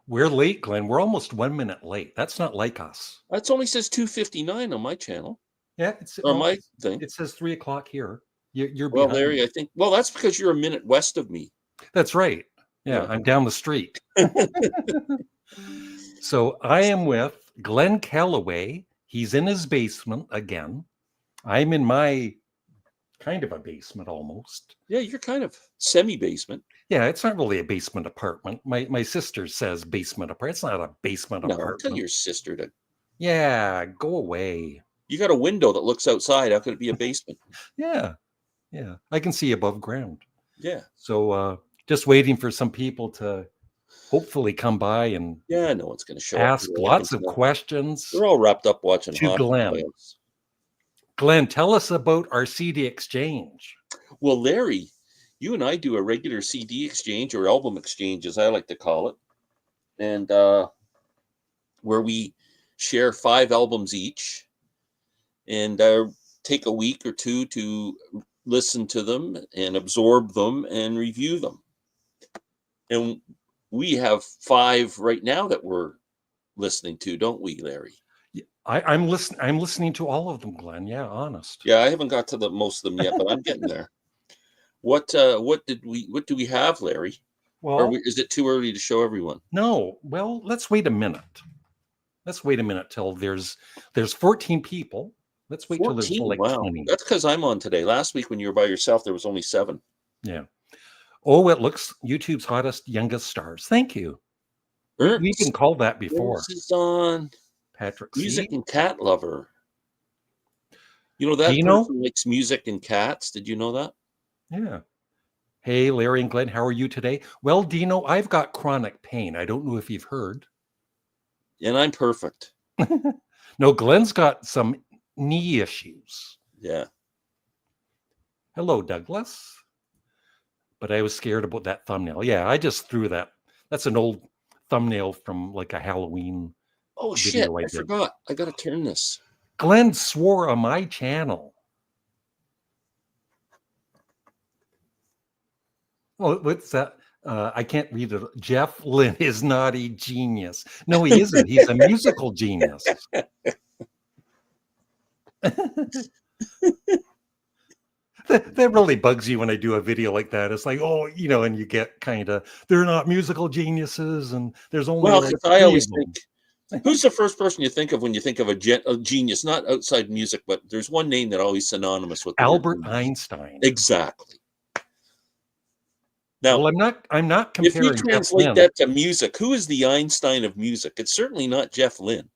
We're late, Glenn. We're almost 1 minute late. That's not like us. That only says 2:59 on my channel. Yeah, Or my thing. it says 3 o'clock here. You're Well, behind Larry, me. I think, well, that's because you're a minute west of me. That's right. Yeah, Yeah. I'm down the street. So I am with Glen Kellaway. He's in his basement again. I'm in my kind of a basement almost. Yeah, you're kind of semi-basement. Yeah, it's not really a basement apartment. My sister says basement apartment. It's not a basement No, tell apartment. your sister to. Yeah, go away. You got a window that looks outside. How could it be a basement? Yeah, I can see above ground. Yeah. So just waiting for some people to hopefully come by and Yeah, no one's going to show ask up. lots of questions They're all wrapped up watching to hockey Glenn. playoffs. Glenn, tell us about our CD exchange. Well, Larry, you and I do a regular CD exchange or album exchange, as I like to call it, and where we share 5 albums each and take a week or two to listen to them and absorb them and review them. And we have 5 right now that we're listening to, don't we, Larry? I'm listening to all of them, Glenn. Yeah, honest. Yeah, I haven't got to the most of them yet, but I'm getting there. What do we have, Larry? Well, is it too early to show everyone? No. Well, let's wait a minute. Let's wait a minute till there's 14 people. Let's wait till there's like 20. That's because I'm on today. Last week when you were by yourself, there was only 7. Yeah. Oh, it looks YouTube's hottest, youngest stars. Thank you. We've been called that before. This is on Patrick Music C. and Cat Lover. You know that person likes music and cats. Did you know that? Yeah. Hey, Larry and Glenn, how are you today? Well, Dino, I've got chronic pain. I don't know if you've heard. And I'm perfect. No, Glenn's got some knee issues. Yeah. Hello, Douglas. But I was scared about that thumbnail. Yeah, I just threw that. That's an old thumbnail from like a Halloween. Oh, shit. I forgot. I got to turn this. Glenn swore on my channel. Oh, what's that? I can't read it. Jeff Lynne is not a genius. No, he isn't. He's a musical genius. That really bugs you when I do a video like that. It's like, oh, and you get kind of, they're not musical geniuses, and there's only. Well, I always think, who's the first person you think of when you think of a genius? Not outside music, but there's one name that always synonymous with Albert Einstein. Exactly. Now, well, I'm not comparing. If you translate that to music, who is the Einstein of music? It's certainly not Jeff Lynne.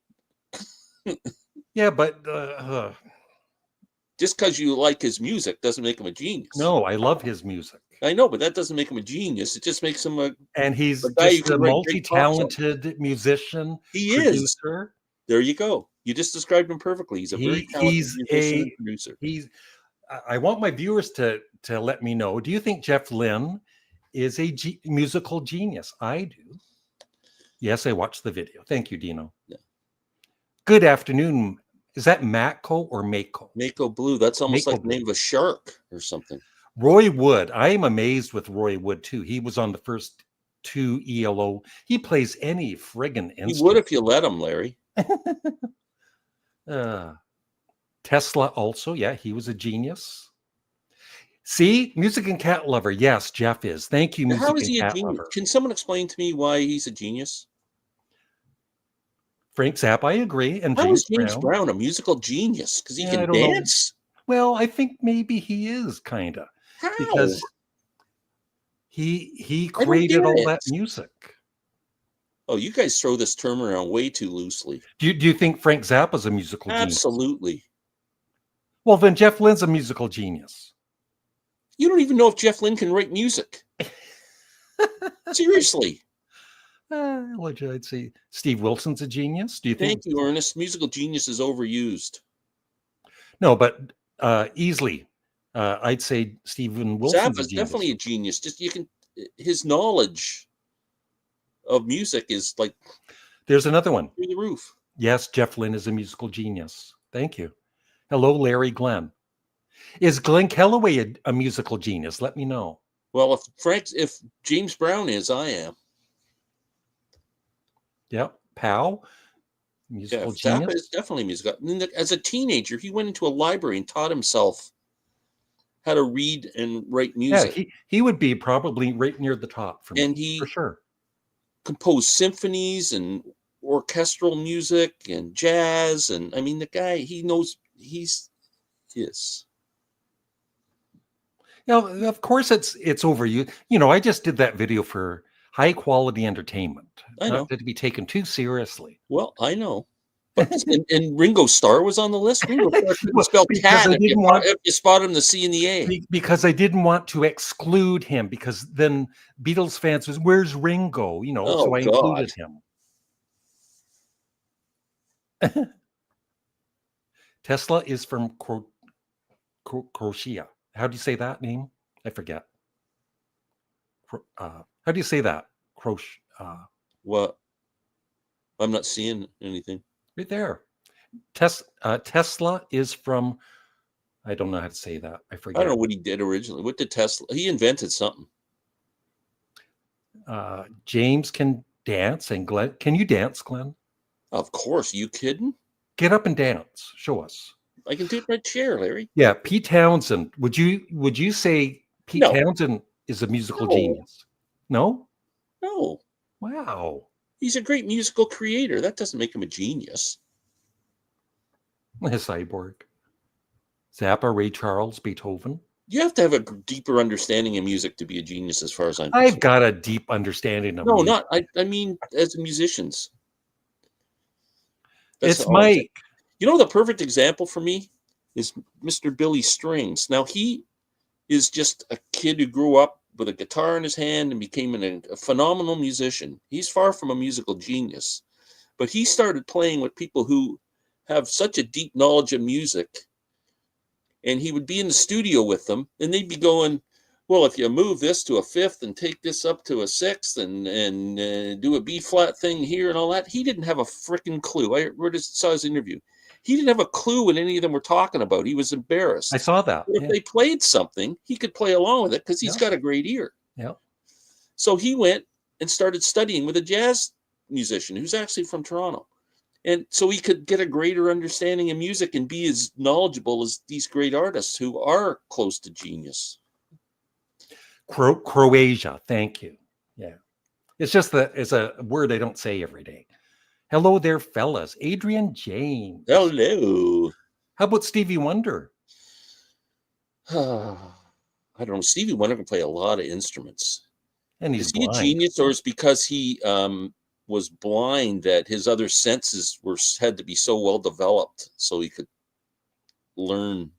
Yeah, but just because you like his music doesn't make him a genius. No, I love his music. I know, but that doesn't make him a genius. It just makes him and he's just a multi-talented musician. He producer. Is. There you go. You just described him perfectly. He's a very talented musician and producer. I want my viewers to let me know. Do you think Jeff Lynne is a musical genius? I do. Yes, I watched the video. Thank you, Dino. Yeah. Good afternoon. Is that Mako or Mako? Mako Blue. That's almost like the name of a shark or something. Roy Wood. I am amazed with Roy Wood, too. He was on the first 2 ELO. He plays any friggin' instrument. He would if you let him, Larry. Tesla also. Yeah, he was a genius. See, Music and Cat Lover. Yes, Jeff is. Thank you, Music and Cat Lover. Can someone explain to me why he's a genius? Frank Zappa, I agree. And how is James Brown a musical genius? Because he can dance? Well, I think maybe he is, kind of. How? Because he created all that music. Oh, you guys throw this term around way too loosely. Do you think Frank Zappa's a musical genius? Absolutely. Well, then Jeff Lynne's a musical genius. You don't even know if Jeff Lynne can write music. Seriously. I'd say Steve Wilson's a genius. Do you think? Thank you, Ernest. Musical genius is overused. No, but easily, I'd say Steven Wilson. Zappa's definitely a genius. Just his knowledge of music is like. There's another one. Through the roof. Yes, Jeff Lynne is a musical genius. Thank you. Hello, Larry Glenn. Is Glen Kellaway a musical genius? Let me know. Well, if James Brown is, I am. Yeah. Pow, Yeah, musical Zappa genius. is definitely musical. And then as a teenager, he went into a library and taught himself how to read and write Yeah, music. he would be probably right near the top for me, And for he sure. composed symphonies and orchestral music and jazz. And I mean, the guy, he knows yes. Now, of course, it's over. I just did that video for high quality entertainment, I not know. to be taken too seriously. Well, I know. But and Ringo Starr was on the list. Ringo Starr couldn't Well, spell because cat I didn't want if you spot him the C and the A. because I didn't want to exclude him, because then Beatles fans was, where's Ringo? Oh So I God. included him. Tesla is from Croatia. How do you say that name? I forget. How do you say that? Croatia. What? I'm not seeing anything. Right there. Tesla is from, I don't know how to say that. I I forget. don't know what he did originally. What did Tesla? He invented something. James can dance, and Glenn. Can you dance, Glenn? Of course. You kidding? Get up and dance. Show us. I can do it in my chair, Larry. Yeah, Pete Townsend. Would you say Pete No. Townsend is a musical No. genius? No? No. Wow. He's a great musical creator. That doesn't make him a genius. A cyborg. Zappa, Ray Charles, Beethoven. You have to have a deeper understanding of music to be a genius, as far as I'm I've concerned. got a deep understanding of No, music. not. I mean, as musicians. That's It's all I'm saying. Mike. You know, the perfect example for me is Mr. Billy Strings. Now, he is just a kid who grew up with a guitar in his hand and became a phenomenal musician. He's far from a musical genius, but he started playing with people who have such a deep knowledge of music, and he would be in the studio with them, and they'd be going, well, if you move this to a fifth and take this up to a sixth and do a B flat thing here and all that, he didn't have a freaking clue. I saw his interview. He didn't have a clue what any of them were talking about. He was embarrassed. I saw that. But if they played something, he could play along with it because he's got a great ear. Yeah. So he went and started studying with a jazz musician who's actually from Toronto. And so he could get a greater understanding of music and be as knowledgeable as these great artists who are close to genius. Croatia. Thank you. Yeah. It's just it's a word I don't say every day. Hello there, fellas. Adrian James. Hello. How about Stevie Wonder? I don't know. Stevie Wonder can play a lot of instruments. And he's Is he blind. a genius, or is it because he was blind that his other senses had to be so well developed so he could learn?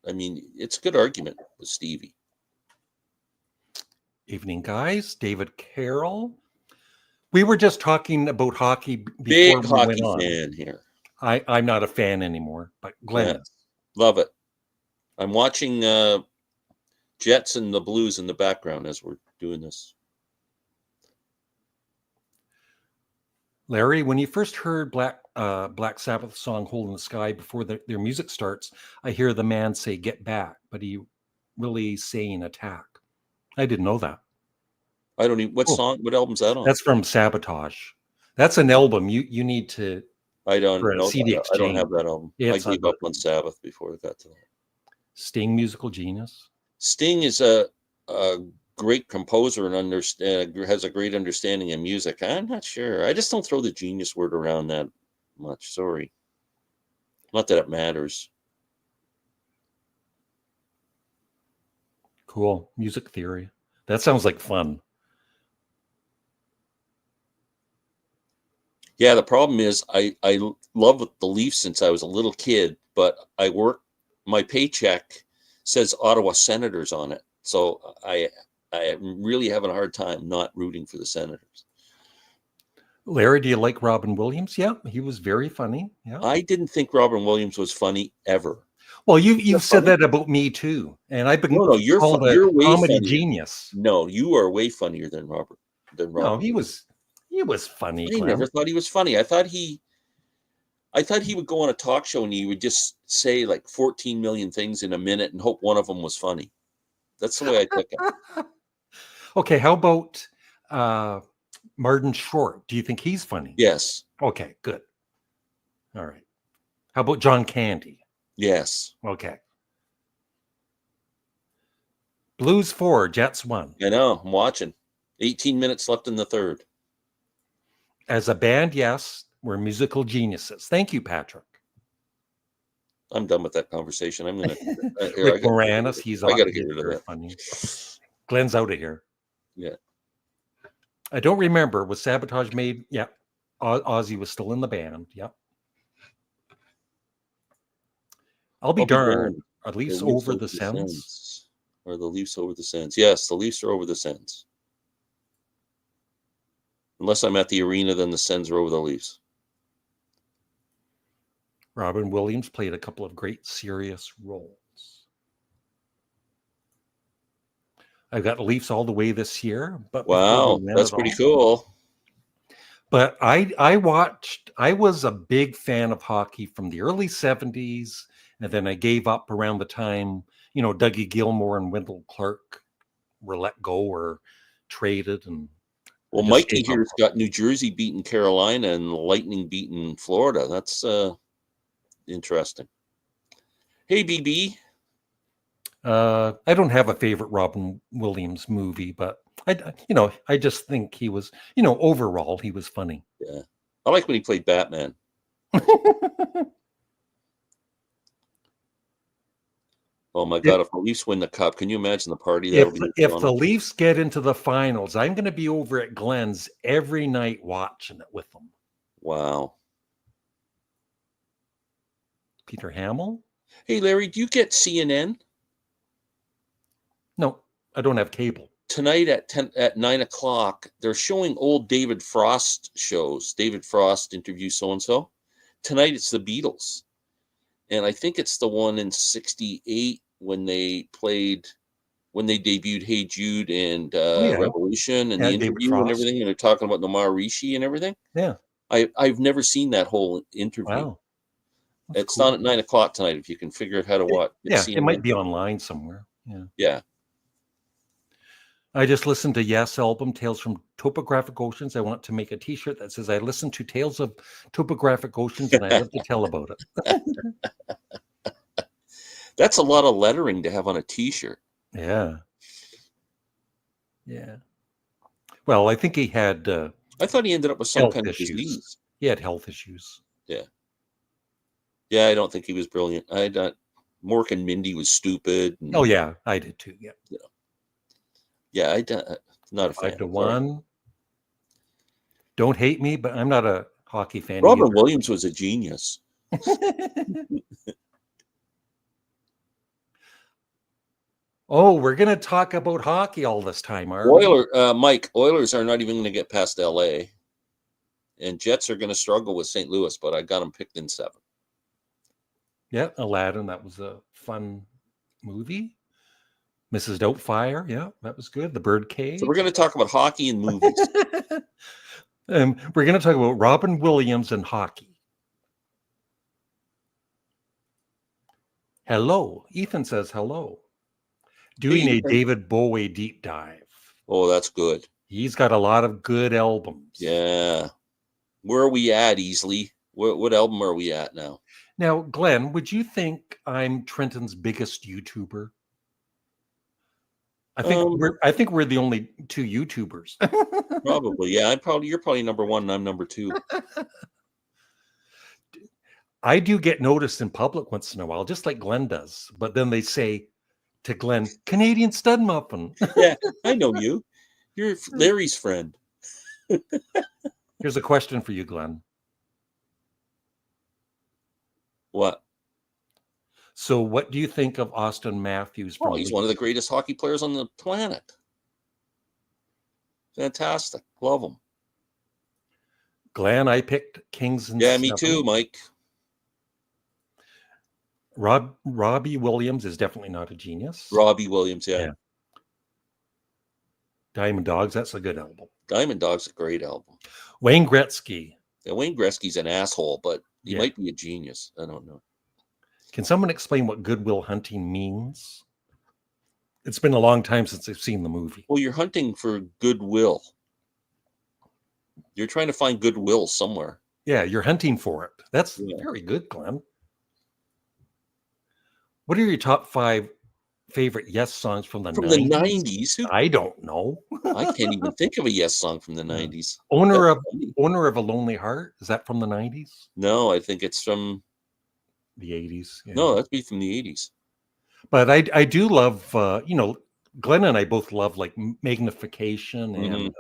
I mean, it's a good argument with Stevie. Evening, guys. David Carroll. We were just talking about hockey before Big we hockey went on. fan here. I'm not a fan anymore, but Glenn is. Love it. I'm watching Jets and the Blues in the background as we're doing this. Larry, when you first heard Black Sabbath song "Hole in the Sky" before their music starts, I hear the man say "Get back," but he really saying "attack." I didn't know that. I don't even. What song? What album's that on? That's from Sabotage. That's an album you need to. I don't know. CD I don't have that album. I gave up on Sabbath before I got to that. Sting, musical genius. Sting is a great composer and has a great understanding of music. I'm not sure. I just don't throw the genius word around that much. Sorry. Not that it matters. Cool. Music theory. That sounds like fun. Yeah, the problem is I love the Leafs since I was a little kid, but my paycheck says Ottawa Senators on it. So I am really having a hard time not rooting for the Senators. Larry, do you like Robin Williams? Yeah, he was very funny. Yeah. I didn't think Robin Williams was funny ever. Well, you've said that about me too, and I've been No, you're called a way comedy funnier. Genius. No, you are way funnier than Robert. No, he was funny. I never thought he was funny. I thought he would go on a talk show and he would just say like 14 million things in a minute and hope one of them was funny. That's the way I took it. Okay, how about Martin Short. Do you think he's funny? Yes. Okay, good. All right. How about John Candy? Yes. Okay. Blues 4, Jets 1. I know. I'm watching. 18 minutes left in the third. As a band, yes, we're musical geniuses. Thank you, Patrick. I'm done with that conversation. I'm gonna. Rick Moranis, he's I got to get rid of very that. funny. Glenn's out of here. Yeah. I don't remember. Was Sabotage made? Yeah. Ozzy was still in the band. Yep. I'll be darned. At least over the Sens. Or the Leafs over the Sens. Yes, the Leafs are over the Sens. Unless I'm at the arena, then the Sens are over the Leafs. Robin Williams played a couple of great serious roles. I've got the Leafs all the way this year. But wow, that's pretty cool. But I was a big fan of hockey from the early 70s. And then I gave up around the time, Dougie Gilmour and Wendell Clark were let go or traded. And well, Mikey here's got New Jersey beating Carolina and Lightning beating Florida. That's interesting. Hey, BB. I don't have a favorite Robin Williams movie, but I just think he was, overall he was funny. Yeah, I like when he played Batman. Oh my God! If the Leafs win the cup, can you imagine the party that'll be? If the Leafs get into the finals, I'm going to be over at Glen's every night watching it with them. Wow. Peter Hamill. Hey, Larry, do you get CNN? No, I don't have cable. Tonight at 9:00, they're showing old David Frost shows. David Frost interviews so and so. Tonight it's the Beatles. And I think it's the one in 68 when they debuted Hey Jude and Revolution and the interview and everything. And they're talking about Nomar Rishi and everything. Yeah. I've never seen that whole interview. Wow. It's on at 9:00 tonight if you can figure out how to watch. It might be online somewhere. Yeah. Yeah. I just listened to Yes album, Tales from Topographic Oceans. I want to make a t-shirt that says I listened to Tales of Topographic Oceans and I love to tell about it. That's a lot of lettering to have on a t-shirt. Yeah. Yeah. Well, I think he had I thought he ended up with some kind of disease. He had health issues. Yeah. Yeah, I don't think he was brilliant. Mork and Mindy was stupid. And, oh yeah, I did too. Yeah. Yeah, not a fan. 5-1. Don't hate me, but I'm not a hockey fan. Robin Williams was a genius. Oh, we're going to talk about hockey all this time, are we? Mike, Oilers are not even going to get past LA. And Jets are going to struggle with St. Louis, but I got them picked in 7. Yeah, Aladdin, that was a fun movie. Mrs. Doubtfire, yeah, that was good. The Birdcage. So we're going to talk about hockey and movies. We're going to talk about Robin Williams and hockey. Hello. Ethan says hello. Doing a David Bowie deep dive. Oh, that's good. He's got a lot of good albums. Yeah. Where are we at, Easley? What album are we at now? Now, Glenn, would you think I'm Trenton's biggest YouTuber? I think we're the only 2 YouTubers. Probably, yeah. You're probably number 1 and I'm number 2. I do get noticed in public once in a while, just like Glenn does. But then they say to Glenn, Canadian Studmuffin. Yeah, I know you. You're Larry's friend. Here's a question for you, Glenn. What? So what do you think of Austin Matthews? Oh, he's one of the greatest hockey players on the planet. Fantastic. Love him. Glenn, I picked Kings and yeah, me too, Mike. Robbie Williams is definitely not a genius. Robbie Williams, yeah. Diamond Dogs, that's a good album. Diamond Dogs, a great album. Wayne Gretzky. Yeah, Wayne Gretzky's an asshole, but he might be a genius. I don't know. Can someone explain what Good Will Hunting means? It's been a long time since I've seen the movie. Well, you're hunting for goodwill. You're trying to find goodwill somewhere. Yeah, you're hunting for it. That's Yeah. very good, Glenn. What are your top 5 favorite Yes songs from the From the 90s? 90s? I don't know. I can't even think of a Yes song from the 90s. Owner That's of funny. Owner of a Lonely Heart, is that from the 90s? No, I think it's from The 80s, yeah. no, that'd be from the 80s. But I do love Glenn and I both love like Magnification and Mhm.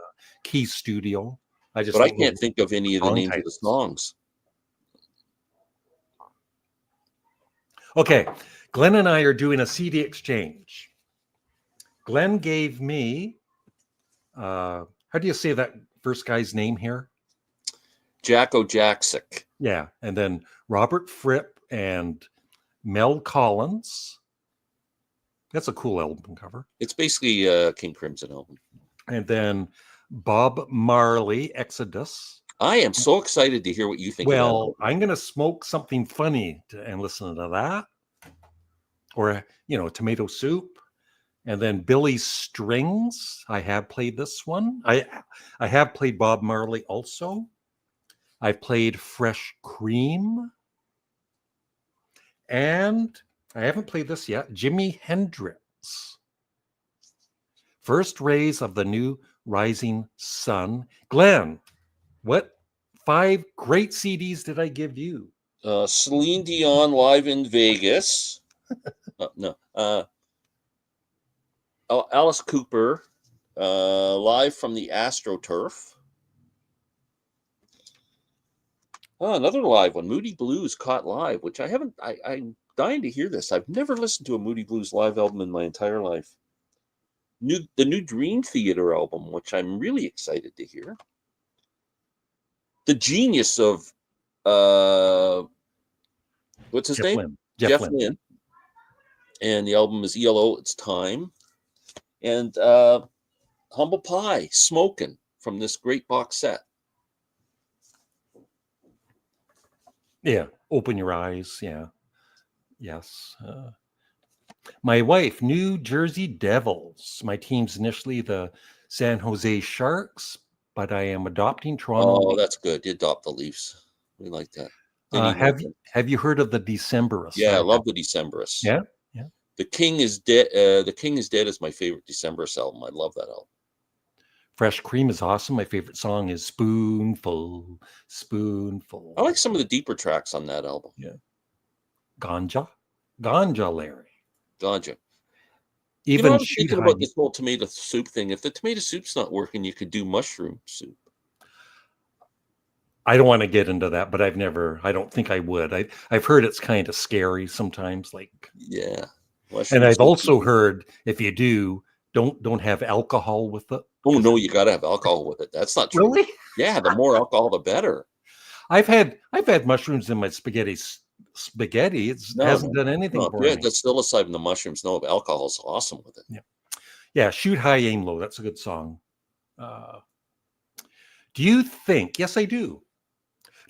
Key Studio. I just But I don't know can't think of any of the song names of the titles. songs. Okay, Glenn and I are doing a CD exchange. Glenn gave me how do you say that first guy's name here? Jacko Jaksic. Yeah, and then Robert Fripp and Mel Collins. That's a cool album cover. It's basically a King Crimson album. And then Bob Marley, Exodus. I am so excited to hear what you think of that Well, album. I'm going to smoke something funny and listen to that. Or, Tomato Soup. And then Billy Strings. I have played this one. I have played Bob Marley also. I've played Fresh Cream. And I haven't played this yet. Jimi Hendrix. First Rays of the New Rising Sun. Glenn, what 5 great CDs did I give you? Celine Dion live in Vegas. No. Alice Cooper live from the AstroTurf. Oh, another live one, Moody Blues Caught Live, which I haven't. I'm dying to hear this. I've never listened to a Moody Blues live album in my entire life. The new Dream Theater album, which I'm really excited to hear. The genius of what's his Jeff name? Lynne. Jeff Lynne. And the album is ELO, It's Time. And Humble Pie, Smokin' from this great box set. Yeah. Open Your Eyes. Yeah. Yes. My wife, New Jersey Devils. My team's initially the San Jose Sharks, but I am adopting Toronto. Oh, that's good. You adopt the Leafs. We like that. Have you heard of the Decemberists? Yeah, I love the Decemberists. Yeah. Yeah. The King is Dead. The King is Dead is my favorite Decemberist album. I love that album. Fresh Cream is awesome. My favorite song is Spoonful, Spoonful. I like some of the deeper tracks on that album. Yeah. Ganja, Larry. Ganja. Even I was thinking about this whole tomato soup thing. If the tomato soup's not working, you could do mushroom soup. I don't want to get into that, but I don't think I would. I've heard it's kind of scary sometimes, yeah. And I've also heard if you do, don't have alcohol with it. Oh no, you got to have alcohol with it. That's not true. Really? Yeah, the more alcohol, the better. I've had mushrooms in my spaghetti. It hasn't done anything for me. Yeah, that's psilocybin in the mushrooms. No, alcohol is awesome with it. Yeah. Shoot high, aim low. That's a good song. Do you think? Yes, I do.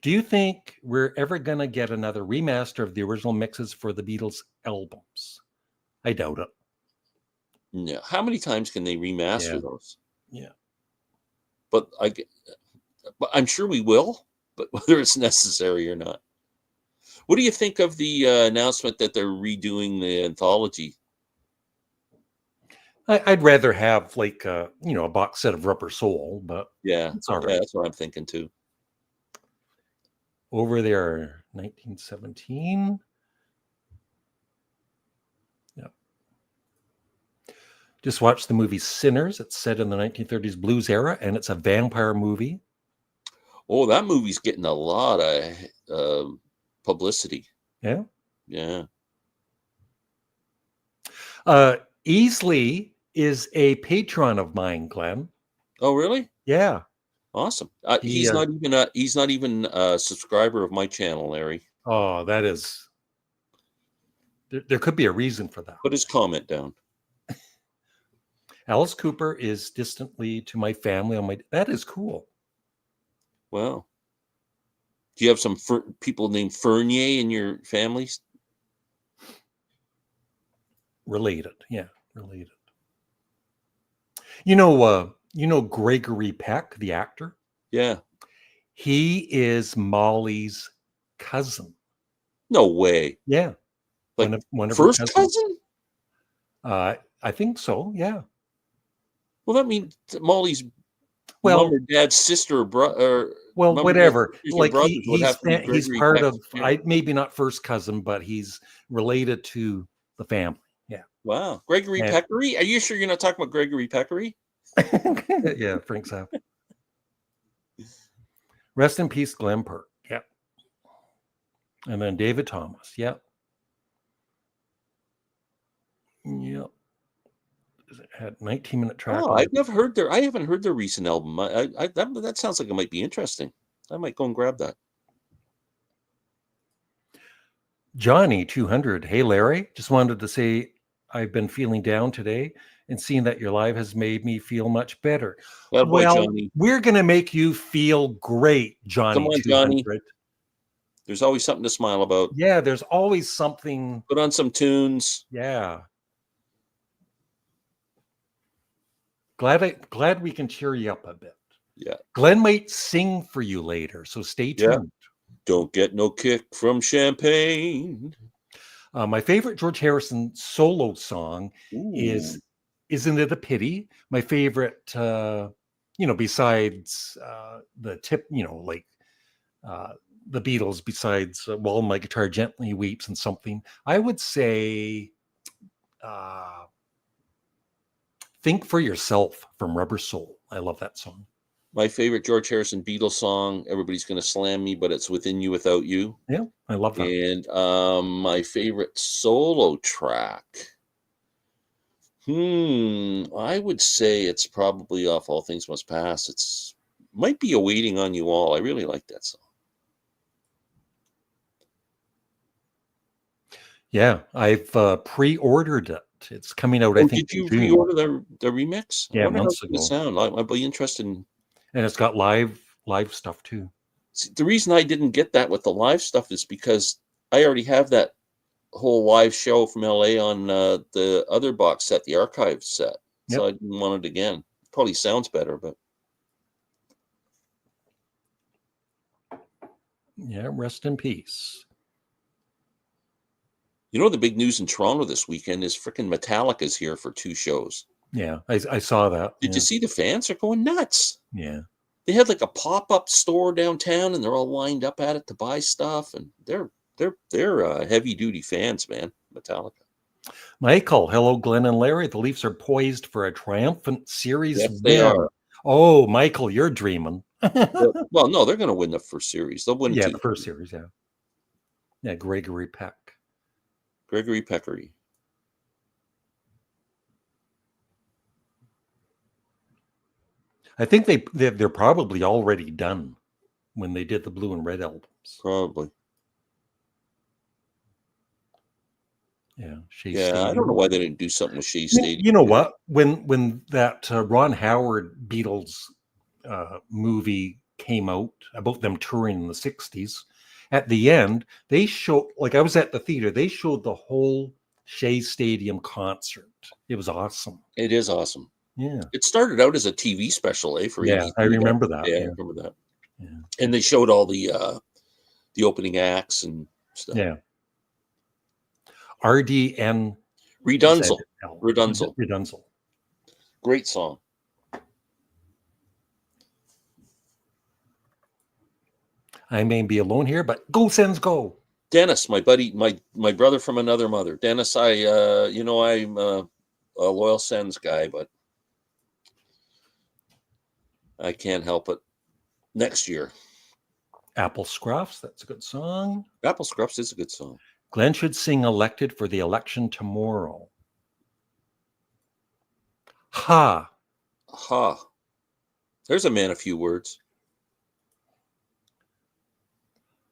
Do you think we're ever going to get another remaster of the original mixes for the Beatles albums? I doubt it. Yeah. How many times can they remaster those? Yeah. But I'm sure we will, but whether it's necessary or not. What do you think of the announcement that they're redoing the anthology? I'd rather have a box set of Rubber Soul, but yeah, it's all right. Yeah, that's what I'm thinking too. Over there, 1917. Yeah. Just watched the movie Sinners. It's set in the 1930s blues era, and it's a vampire movie. Oh, that movie's getting a lot of publicity. Yeah. Yeah. Easley is a patron of mine, Glenn. Oh, really? Yeah. Awesome. He's not even a subscriber of my channel, Larry. Oh, that is. There could be a reason for that. Put his comment down. Alice Cooper is distantly to my family. That is cool. Wow. Do you have some people named Fernier in your families? Related, yeah, related. You know Gregory Peck, the actor? Yeah. He is Molly's cousin. No way. Yeah. Like One of her first cousins. cousin? I think so. Yeah. Well, that means Molly's mom Well, or dad's sister or brother, well, mom or dad's whatever. sisters or Like brothers would have to be he's Gregory part Peck's of, parent. maybe not first cousin, but he's related to the family. Yeah. Wow. Gregory And Peccary? Are you sure you're not talking about Gregory Peccary? yeah, Frank Zappa. Rest in peace, Glen Perk. Yep. And then David Thomas. Yep. Yep. It had 19-minute track. Oh, I've never heard I haven't heard their recent album. That sounds like it might be interesting. I might go and grab that. Johnny 200. Hey, Larry. Just wanted to say I've been feeling down today, and seeing that your live has made me feel much better. That boy, Well, Johnny. we're going to make you feel great, Johnny Come on, 200. Johnny. There's always something to smile about. Yeah, there's always something. Put on some tunes. Yeah. Glad we can cheer you up a bit. Yeah. Glenn might sing for you later, so stay tuned. Yeah. Don't get no kick from champagne. My favorite George Harrison solo song is "Isn't It a Pity?" My favorite, besides the tip, like the Beatles, besides "While My Guitar Gently Weeps" and something, I would say "Think for Yourself" from Rubber Soul. I love that song. My favorite George Harrison Beatles song, Everybody's Gonna Slam Me, but It's Within You Without You. Yeah, I love that. And my favorite solo track. I would say it's probably off All Things Must Pass. It's might be a Waiting on You All. I really like that song. Yeah, I've pre-ordered it. It's coming out, I think, Did you in June. pre-order the remix? Yeah, I wonder how months it's going to ago. sound. I'd be interested in. And it's got live stuff too. See, the reason I didn't get that with the live stuff is because I already have that whole live show from LA on the other box set, the archive set. So I didn't want it again. Probably sounds better, but yeah, rest in peace. you know the big news in Toronto this weekend is freaking Metallica's here for 2 shows. Yeah, I saw that. Did you see the fans are going nuts? Yeah. They had like a pop-up store downtown, and they're all lined up at it to buy stuff, and they're heavy-duty fans, man. Metallica. Michael, hello, Glenn and Larry. The Leafs are poised for a triumphant series Yes, win. they are. Oh, Michael, you're dreaming. Well, no, they're going to win the first series. They'll win 2. The first series, yeah. Yeah, Gregory Peck. Gregory Peccary. I think they're probably already done when they did the Blue and Red albums. Probably. Yeah, Shea Yeah, Stadium. I don't know why they didn't do something with Shea Stadium. You know what? When that Ron Howard Beatles movie came out about them touring in the 60s, at the end, they showed, like, I was at the theater, they showed the whole Shea Stadium concert. It was awesome. It is awesome. Yeah. It started out as a TV special, for Yeah, ABC. I remember that. Yeah, I remember that. Yeah. And they showed all the opening acts and stuff. Yeah. RDN Redunzel. Great song. I may be alone here, but go Sens go. Dennis, my buddy, my brother from another mother. Dennis, I'm a loyal Sens guy, but I can't help it. Next year. Apple Scruffs, that's a good song. Apple Scruffs is a good song. Glenn should sing Elected for the election tomorrow. Ha. There's a man, a few words.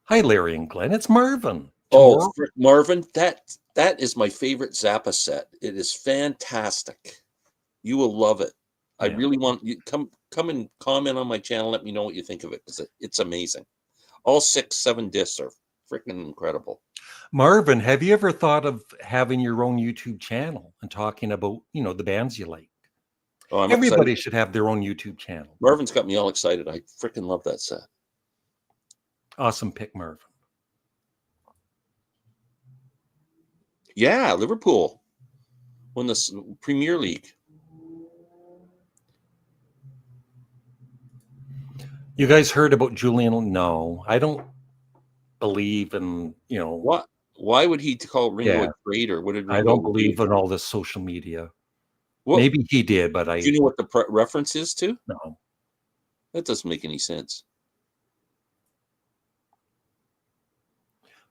Hi, Larry and Glenn. It's Marvin. Tomorrow. Oh, Marvin, that is my favorite Zappa set. It is fantastic. You will love it. I really want you come and comment on my channel. Let me know what you think of it, because it's amazing. All 6-7 discs are freaking incredible. Marvin, have you ever thought of having your own YouTube channel and talking about, the bands you like? Oh, I'm Everybody excited. should have their own YouTube channel. Marvin's got me all excited. I freaking love that set. Awesome pick, Marvin. Yeah, Liverpool won the Premier League. You guys heard about Julian? No, I don't believe in, What? Why would he call Ringo Yeah. a traitor? What did I Ringo don't do? believe in all this social media. What, Maybe he did, but do you know what the reference is to? no. That doesn't make any sense.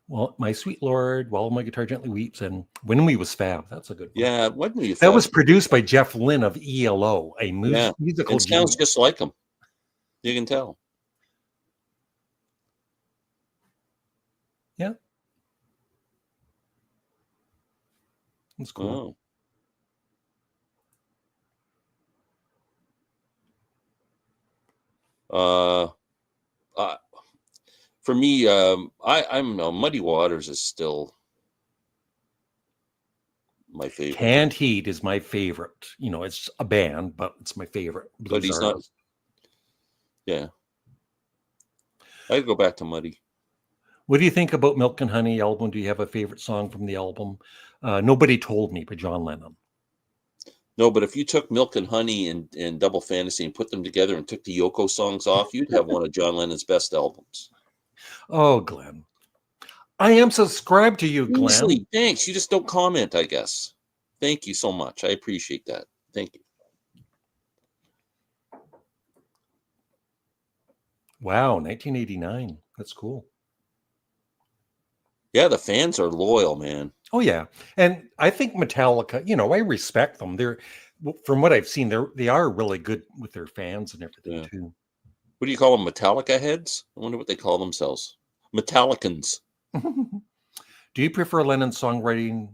Well, my sweet Lord, while my guitar gently weeps, and When We Was Fab. That's a good one. Yeah, what knew you? That was produced by Jeff Lynne of ELO, a Yeah, musical it sounds genius. just like him. You can tell. Yeah, that's cool. Oh. For me, I'm Muddy Waters is still my favorite. Canned Heat is my favorite. It's a band, but it's my favorite blues But he's artist. Yeah, I'd go back to Muddy. What do you think about Milk and Honey album? Do you have a favorite song from the album? Nobody Told Me by John Lennon. No, but if you took Milk and Honey and Double Fantasy and put them together and took the Yoko songs off, you'd have one of John Lennon's best albums. Oh, Glenn. I am subscribed to you, Glenn. Easily. Thanks. You just don't comment, I guess. Thank you so much. I appreciate that. Thank you. Wow, 1989. That's cool. Yeah, the fans are loyal, man. Oh, yeah. And I think Metallica, I respect them. From what I've seen, they are really good with their fans and everything, too. What do you call them? Metallica heads? I wonder what they call themselves. Metallicans. Do you prefer Lennon's songwriting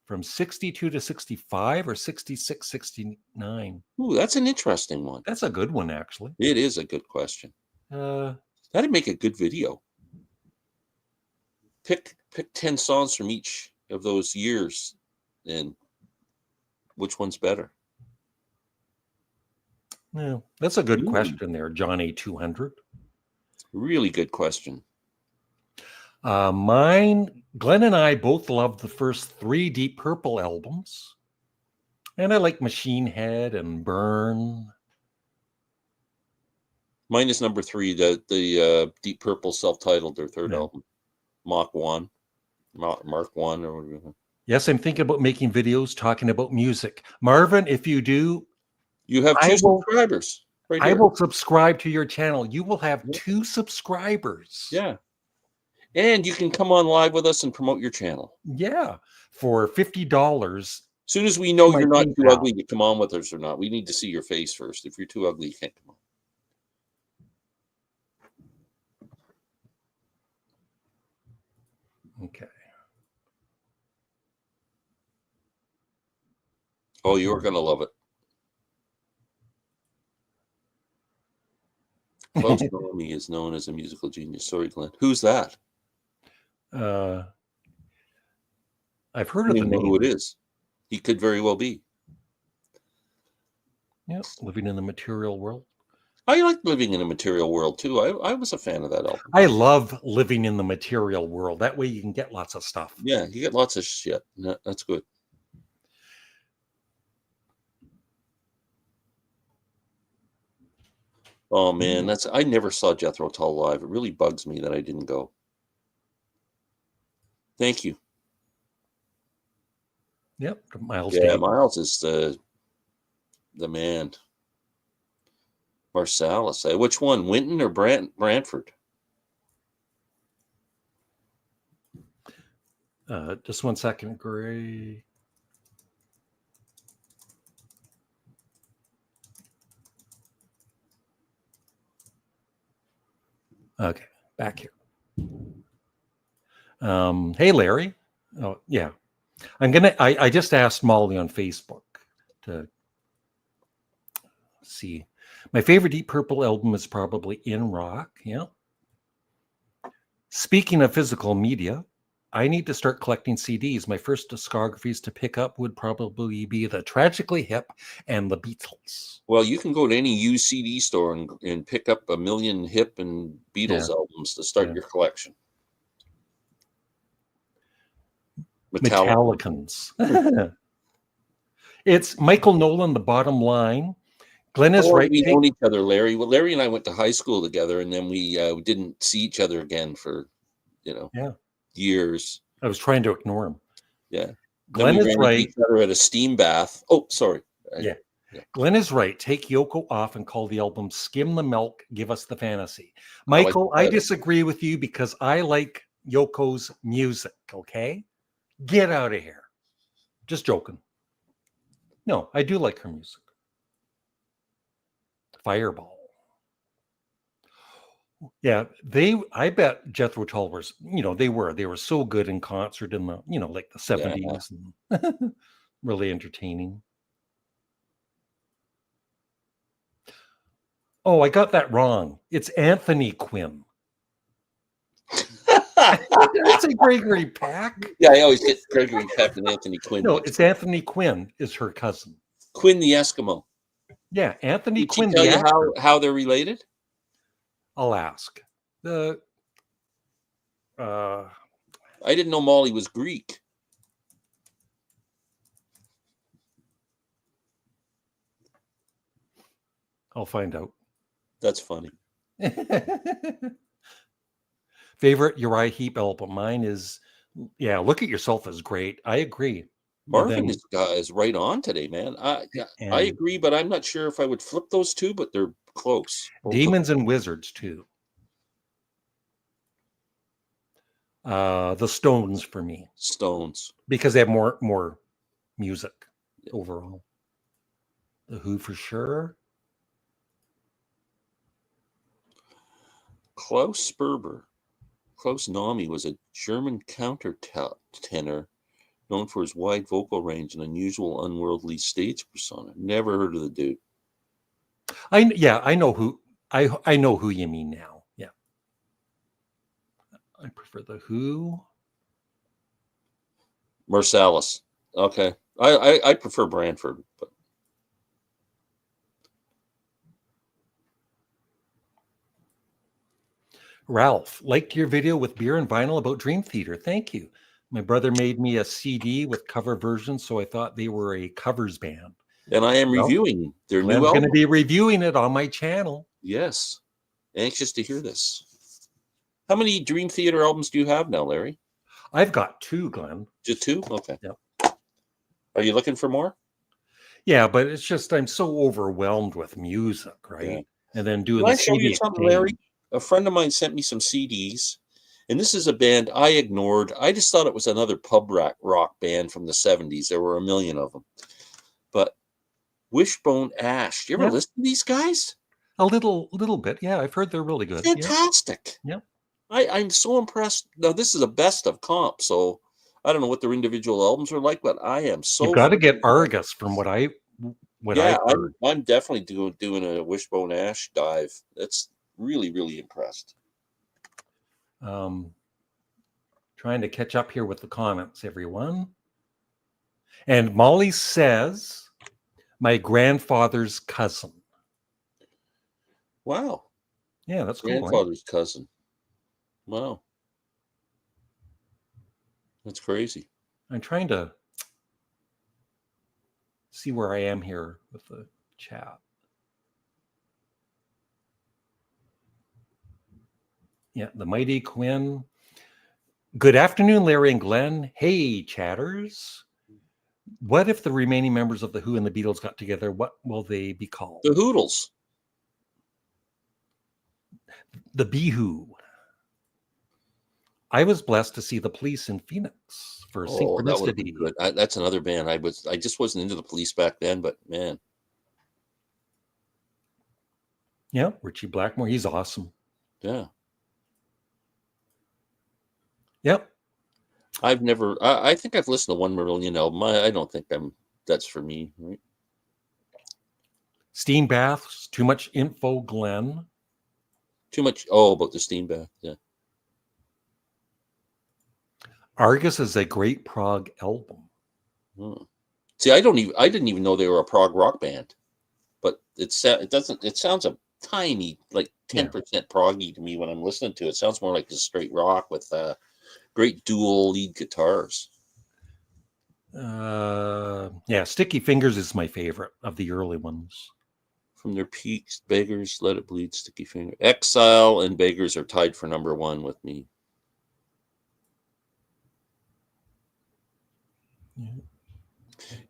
from 62 to 65 or 66, 69? Ooh, that's an interesting one. That's a good one, actually. It is a good question. That'd make a good video. Pick 10 songs from each of those years, and which one's better? Yeah, that's a good question there, Johnny 200. Really good question. Mine, Glenn and I both loved the first 3 Deep Purple albums. And I like Machine Head and Burn. Mine is number 3, the Deep Purple self-titled, their third album. Mark 1 or whatever. Yes, I'm thinking about making videos talking about music. Marvin, if you do, you have 2 subscribers. Right here. I will subscribe to your channel. You will have 2 subscribers. Yeah. And you can come on live with us and promote your channel. Yeah. For $50. As soon as we know you're not too ugly to come on with us or not, we need to see your face first. If you're too ugly, you can't come on. Okay. Oh, you're going to love it. Klaus Nomi is known as a musical genius. Sorry, Glenn. Who's that? I've heard of the name. Who it is. He could very well be. Yeah, Living in the Material World. I like Living in a Material World, too. I was a fan of that album. I love Living in the Material World. That way you can get lots of stuff. Yeah, you get lots of shit. That's good. Oh, man, I never saw Jethro Tull live. It really bugs me that I didn't go. Thank you. Yep, Miles. Yeah, Davis. Miles is the man. Marsalis. Which one, Winton or Brantford? Just 1 second, Gray. Okay, back here. Hey, Larry. Oh, yeah. I just asked Molly on Facebook to see. My favorite Deep Purple album is probably In Rock. Yeah. Speaking of physical media, I need to start collecting CDs. My first discographies to pick up would probably be the Tragically Hip and the Beatles. Well, you can go to any used CD store and pick up a million Hip and Beatles Yeah. albums to start Yeah. your collection. Metallicans. It's Michael Nolan, the bottom line. Glenn is How long right. have we known each other, Larry? Well, Larry and I went to high school together, and then we didn't see each other again for, years. I was trying to ignore him. Yeah. Glenn then we is ran right. into each other at a steam bath. Oh, sorry. Yeah. Glenn is right. Take Yoko off and call the album Skim the Milk, Give Us the Fantasy. Michael, I disagree with you because I like Yoko's music, okay? Get out of here. Just joking. No, I do like her music. Fireball. Yeah, I bet Jethro Tull was, they were so good in concert in the, like the 70s and really entertaining. Oh, I got that wrong. It's Anthony Quinn. It's a Gregory Peck. Yeah, I always get Gregory Peck and Anthony Quinn. No, it's Anthony Quinn is her cousin. Quinn the Eskimo. Yeah, Anthony Quinn. Did she tell you how they're related? I'll ask. I didn't know Molly was Greek. I'll find out. That's funny. Favorite Uriah Heep album? Mine is, Look at Yourself is great. I agree. Marvin is right on today, man. I agree, but I'm not sure if I would flip those two, but they're close. Demons and Wizards too. The Stones for me. Stones. Because they have more music overall. The Who for sure. Klaus Sperber. Klaus Nami was a German countertenor known for his wide vocal range and unusual unworldly stage persona. Never heard of the dude. I know who I know who you mean now. Yeah. I prefer the Who. Marsalis. Okay. I prefer Branford, but Ralph, liked your video with beer and vinyl about Dream Theater. Thank you. My brother made me a CD with cover versions, so I thought they were a covers band. And I am reviewing their new album. I'm going to be reviewing it on my channel. Yes. Anxious to hear this. How many Dream Theater albums do you have now, Larry? I've got 2, Glenn. Just 2? Okay. Yep. Are you looking for more? Yeah, but it's just I'm so overwhelmed with music, right? Yeah. And then doing the CD something, Larry? A friend of mine sent me some CDs, and this is a band I ignored. I just thought it was another pub rock band from the 70s. There were a million of them. But Wishbone Ash. Do you ever listen to these guys? A little bit. Yeah, I've heard they're really good. Fantastic. Yeah. I'm so impressed. Now, this is a best of comp, so I don't know what their individual albums are like, but I am so... You've got to get Argus from what I heard. I'm definitely doing a Wishbone Ash dive. That's really, really impressed. Trying to catch up here with the comments, everyone. And Molly says, my grandfather's cousin. Wow. Yeah, that's cool. Grandfather's cousin. Wow. That's crazy. I'm trying to see where I am here with the chat. Yeah, the Mighty Quinn. Good afternoon, Larry and Glenn. Hey, chatters. What if the remaining members of the Who and the Beatles got together? What will they be called? The Hoodles. The Bee-Hoo. I was blessed to see the Police in Phoenix for Synchronicity. That would be good. That's another band. I just wasn't into the Police back then, but man. Yeah, Richie Blackmore. He's awesome. Yeah. Yep. I think I've listened to one Marillion album. I don't think that's for me, right? Steam baths, too much info, Glenn. Too much about the steam bath, yeah. Argus is a great prog album. Hmm. See, I didn't even know they were a prog rock band, but it sounds a tiny, like 10% proggy to me when I'm listening to it. It sounds more like just straight rock with great dual lead guitars. Sticky Fingers is my favorite of the early ones. From their peaks, Beggars, Let It Bleed, Sticky Finger, Exile, and Beggars are tied for number 1 with me.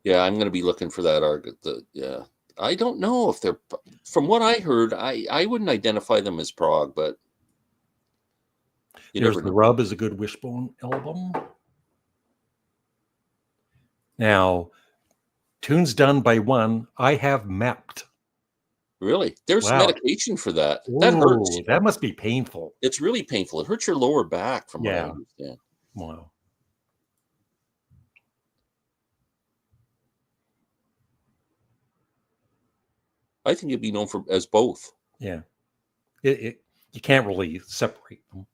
Yeah, I'm going to be looking for that Argus. Yeah, I don't know if they're. From what I heard, I wouldn't identify them as prog, but There's The Rub is a good Wishbone album. Now, tunes done by one I have mapped. Really? There's medication for that. Ooh, that hurts. That must be painful. It's really painful. It hurts your lower back, from what I understand. Wow. I think it'd be known as both. Yeah. You can't really separate them.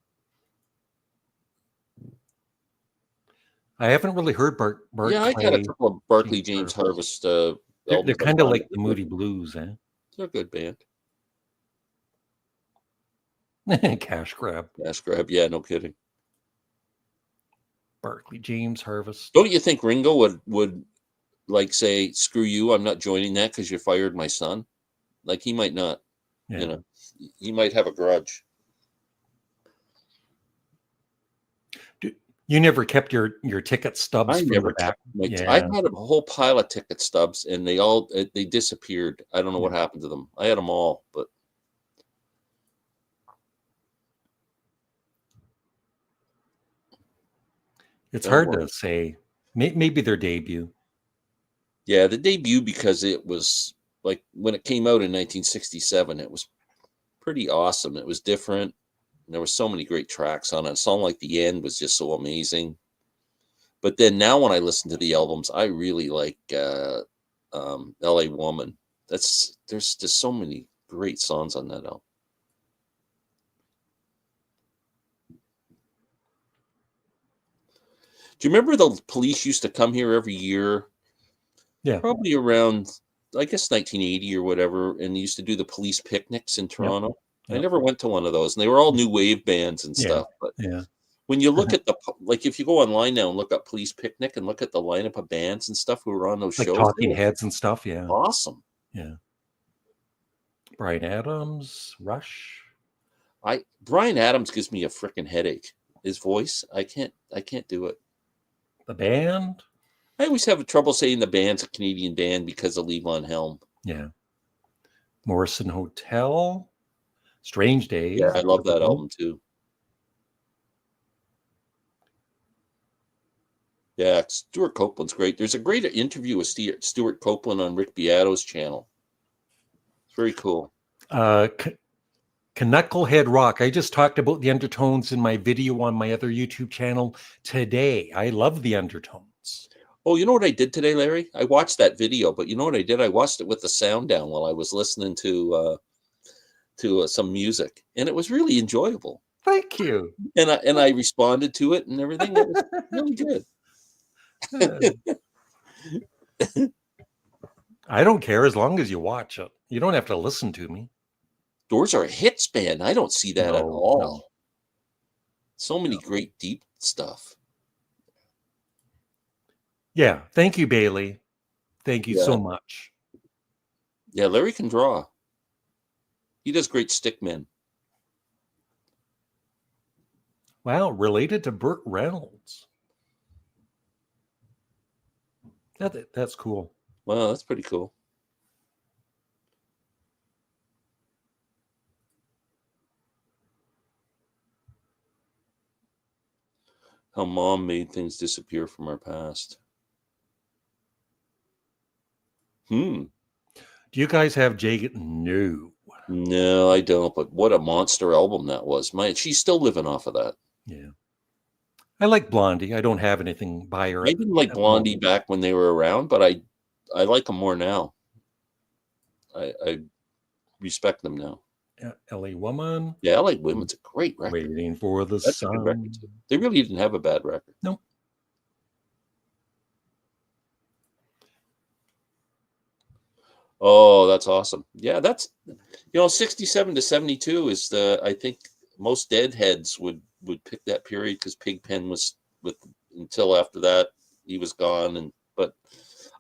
I haven't really heard Barclay. Yeah, I got a couple of Barclay James Harvest they're kind of like the Moody Blues, eh? They're a good band. Cash grab. Yeah, no kidding. Barclay James Harvest. Don't you think Ringo would like say, "Screw you, I'm not joining that because you fired my son"? Like, he might not. Yeah. You know, he might have a grudge. You never kept your ticket stubs? I never kept I had a whole pile of ticket stubs, and they disappeared. I don't know what happened to them. I had them all, but it's hard to say. Maybe their debut. Yeah, the debut, because it was like when it came out in 1967, it was pretty awesome. It was different. There were so many great tracks on it. A song like The End was just so amazing. But then now when I listen to the albums, I really like L.A. Woman. There's just so many great songs on that album. Do you remember the Police used to come here every year? Yeah. Probably around, I guess, 1980 or whatever, and they used to do the Police picnics in Toronto. Yep. I never went to one of those, and they were all new wave bands and stuff. But when you look at if you go online now and look up Police Picnic and look at the lineup of bands and stuff who were on those shows, Talking Heads and stuff, awesome. Yeah. Bryan Adams, Rush. Bryan Adams gives me a freaking headache. His voice, I can't do it. The band? I always have trouble saying the band's a Canadian band because of Levon Helm. Yeah. Morrison Hotel. Strange Days. Yeah, I love that album too. Yeah, Stuart Copeland's great. There's a great interview with Stuart Copeland on Rick Beato's channel. It's very cool. Knucklehead Rock. I just talked about the undertones in my video on my other YouTube channel today. I love the undertones. Oh, you know what I did today, Larry? I watched that video, but you know what I did? I watched it with the sound down while I was listening to some music, and it was really enjoyable. Thank you. And I responded to it and everything. It was really good. I don't care as long as you watch it. You don't have to listen to me. Doors are a hits band. I don't see that at all. No. So many great deep stuff. Yeah. Thank you, Bailey. Thank you so much. Yeah, Larry can draw. He does great stickmen. Wow, related to Burt Reynolds. That's cool. Wow, that's pretty cool. How Mom made things disappear from our past. Do you guys have Jagged? No, I don't. But what a monster album that was. She's still living off of that. Yeah. I like Blondie. I don't have anything by her. I didn't like Blondie back when they were around, but I like them more now. I respect them now. LA Woman. Yeah, LA Women's a great record. Waiting for the That's a good record sun. too. They really didn't have a bad record. No. Oh, that's awesome. Yeah, that's 67 to 72 is I think most Deadheads would pick that period because Pigpen was with until after that he was gone, but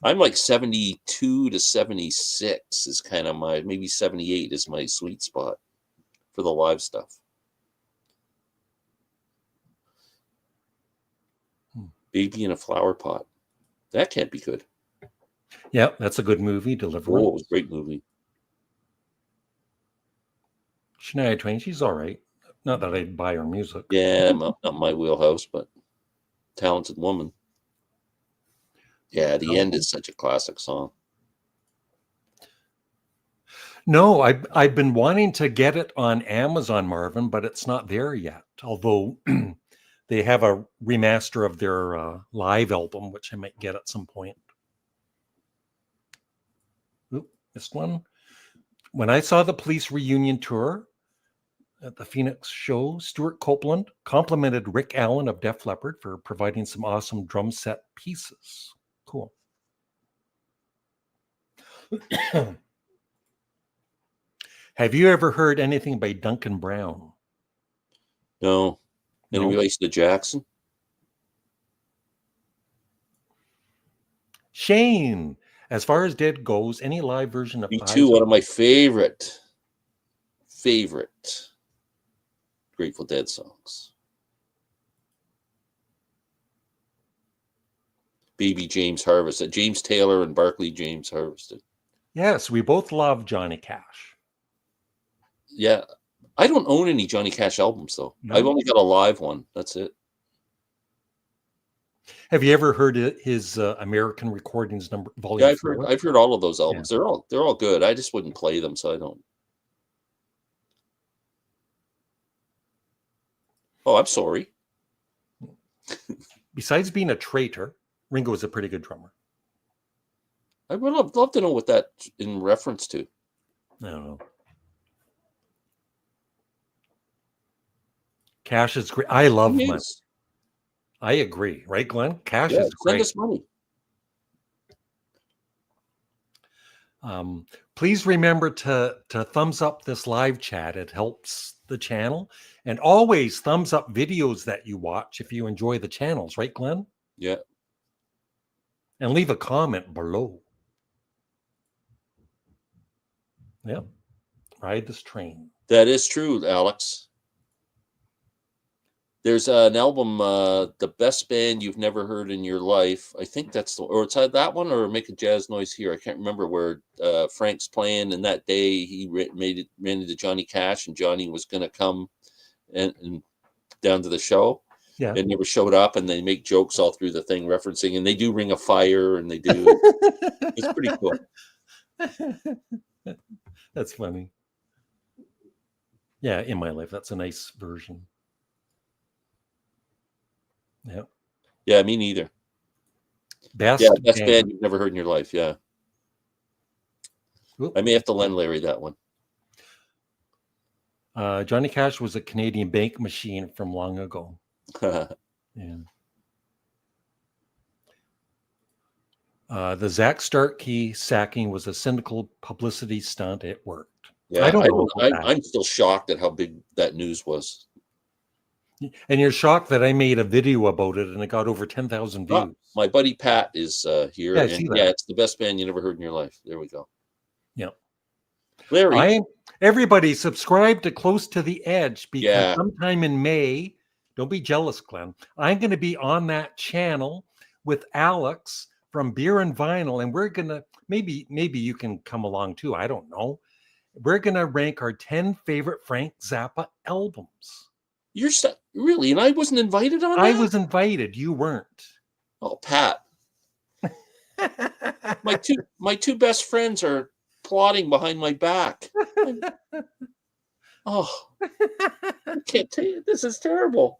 I'm like 72 to 76 is kind of maybe 78 is my sweet spot for the live stuff. Baby in a Flower Pot. That can't be good. Yeah, that's a good movie. Deliverance. Oh, it was a great movie. Shania Twain, she's all right. Not that I'd buy her music. Yeah, not my wheelhouse, but talented woman. Yeah, The End is such a classic song. No, I've been wanting to get it on Amazon, Marvin, but it's not there yet. Although they have a remaster of their live album, which I might get at some point. Oop, missed one. When I saw the Police reunion tour at the Phoenix show, Stuart Copeland complimented Rick Allen of Def Leppard for providing some awesome drum set pieces. Cool. Have you ever heard anything by Duncan Brown? No. Any relation to Jackson? Shane, as far as Dead goes, any live version of Me too. One of my favorite Grateful Dead songs. Baby James Harvest. James Taylor and Barclay James Harvested. Yes, we both love Johnny Cash. Yeah. I don't own any Johnny Cash albums, though. No. I've only got a live one. That's it. Have you ever heard his American Recordings volume? Yeah, I've heard all of those albums. Yeah. They're all good. I just wouldn't play them, so I don't. Oh, I'm sorry. Besides being a traitor, Ringo is a pretty good drummer. I would love to know what that's in reference to. I don't know. Cash is great. I love money. I agree, right, Glenn? Cash is great. Send us money. Please remember to thumbs up this live chat. It helps the channel. And always thumbs up videos that you watch if you enjoy the channels, right, Glenn? Yeah. And leave a comment below. Yep. Ride this train. That is true, Alex. There's an album, The Best Band You've Never Heard in Your Life. I think that's or it's that one or Make a Jazz Noise Here. I can't remember where Frank's playing. And that day he ran into Johnny Cash, and Johnny was going to come and down to the show. Yeah. And never showed up, and they make jokes all through the thing referencing, and they do Ring of Fire, and they do. It's pretty cool. That's funny. Yeah, In My Life. That's a nice version. Yeah. Yeah, me neither. Best band you've never heard in your life. Yeah. Oop. I may have to lend Larry that one. Johnny Cash was a Canadian bank machine from long ago. Yeah. The Zach Starkey sacking was a cynical publicity stunt. It worked. Yeah, I'm still shocked at how big that news was. And you're shocked that I made a video about it and it got over 10,000 views. My buddy Pat is here. Yeah, it's the best band you never heard in your life. There we go. Yeah. Larry. Everybody subscribe to Close to the Edge because sometime in May, don't be jealous, Glenn, I'm going to be on that channel with Alex from Beer and Vinyl, and we're going to, maybe you can come along too. I don't know. We're going to rank our 10 favorite Frank Zappa albums. You're really? And I wasn't invited on that? I was invited. You weren't. Oh, Pat. my two best friends are plotting behind my back. I can't tell you. This is terrible.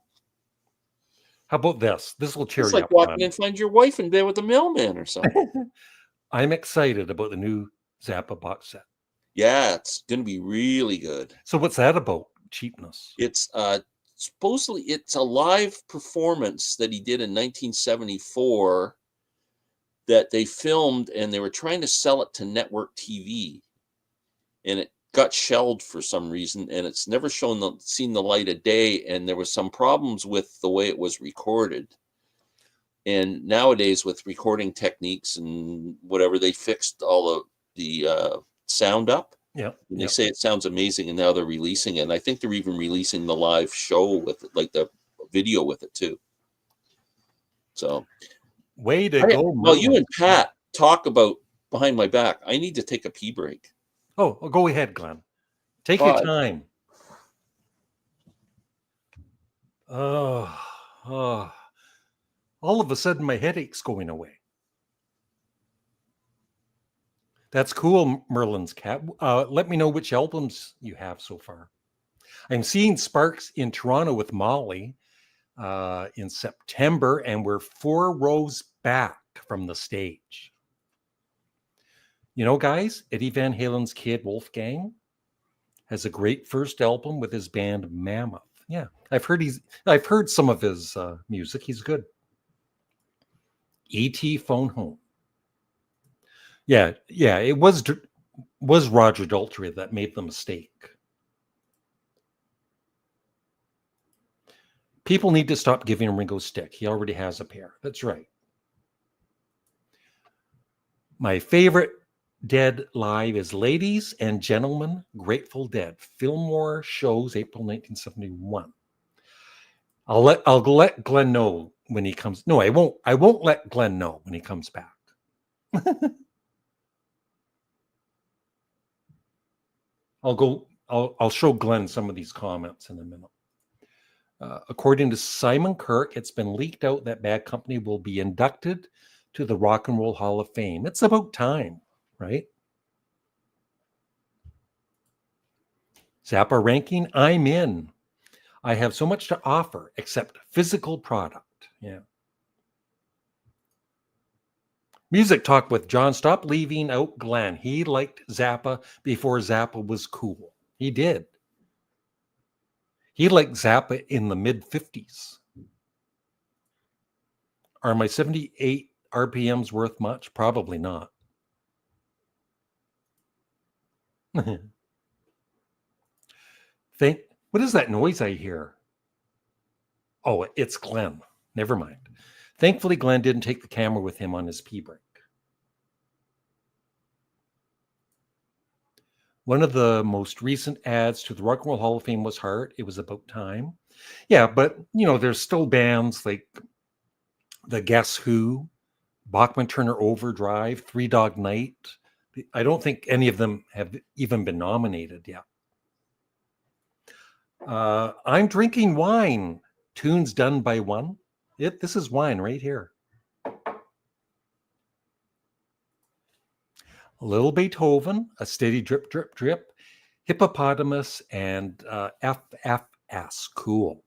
How about this? This will cheer you up. It's like walking and find your wife in bed with the mailman or something. I'm excited about the new Zappa box set. Yeah, it's going to be really good. So what's that about? Cheapness. It's supposedly it's a live performance that he did in 1974 that they filmed, and they were trying to sell it to network TV, and it got shelved for some reason, and it's never seen the light of day, and there was some problems with the way it was recorded. And nowadays, with recording techniques and whatever, they fixed all of the sound up. Yeah. And they say it sounds amazing, and now they're releasing it. And I think they're even releasing the live show with it, like the video with it too. So, way to go. Well, you and Pat talk about behind my back. I need to take a pee break. Oh, go ahead, Glenn. Take your time. All of a sudden, my headache's going away. That's cool, Merlin's cat. Let me know which albums you have so far. I'm seeing Sparks in Toronto with Molly in September, and we're 4 rows back from the stage. You know, guys, Eddie Van Halen's kid, Wolfgang, has a great first album with his band Mammoth. Yeah, I've heard some of his music. He's good. E.T. Phone Home. Yeah, it was Roger Daltrey that made the mistake. People need to stop giving Ringo stick. He already has a pair. That's right. My favorite Dead live is Ladies and Gentlemen, Grateful Dead. Fillmore shows April 1971. I'll let Glenn know when he comes. No, I won't. I won't let Glenn know when he comes back. I'll show Glenn some of these comments in a minute. According to Simon Kirk, it's been leaked out that Bad Company will be inducted to the Rock and Roll Hall of Fame. It's about time, right? Zappa ranking, I'm in. I have so much to offer except physical product. Yeah. Music Talk with John. Stop leaving out Glenn. He liked Zappa before Zappa was cool. He did. He liked Zappa in the mid-50s. Are my 78 RPMs worth much? Probably not. What is that noise I hear? Oh, it's Glenn. Never mind. Thankfully, Glenn didn't take the camera with him on his pee break. One of the most recent ads to the Rock and Roll Hall of Fame was Heart. It was about time. Yeah, but, you know, there's still bands like the Guess Who, Bachman Turner Overdrive, Three Dog Night. I don't think any of them have even been nominated yet. I'm drinking wine. Tunes done by one. This is wine right here. A little Beethoven, a steady drip, drip, drip, hippopotamus, and FFS. Cool.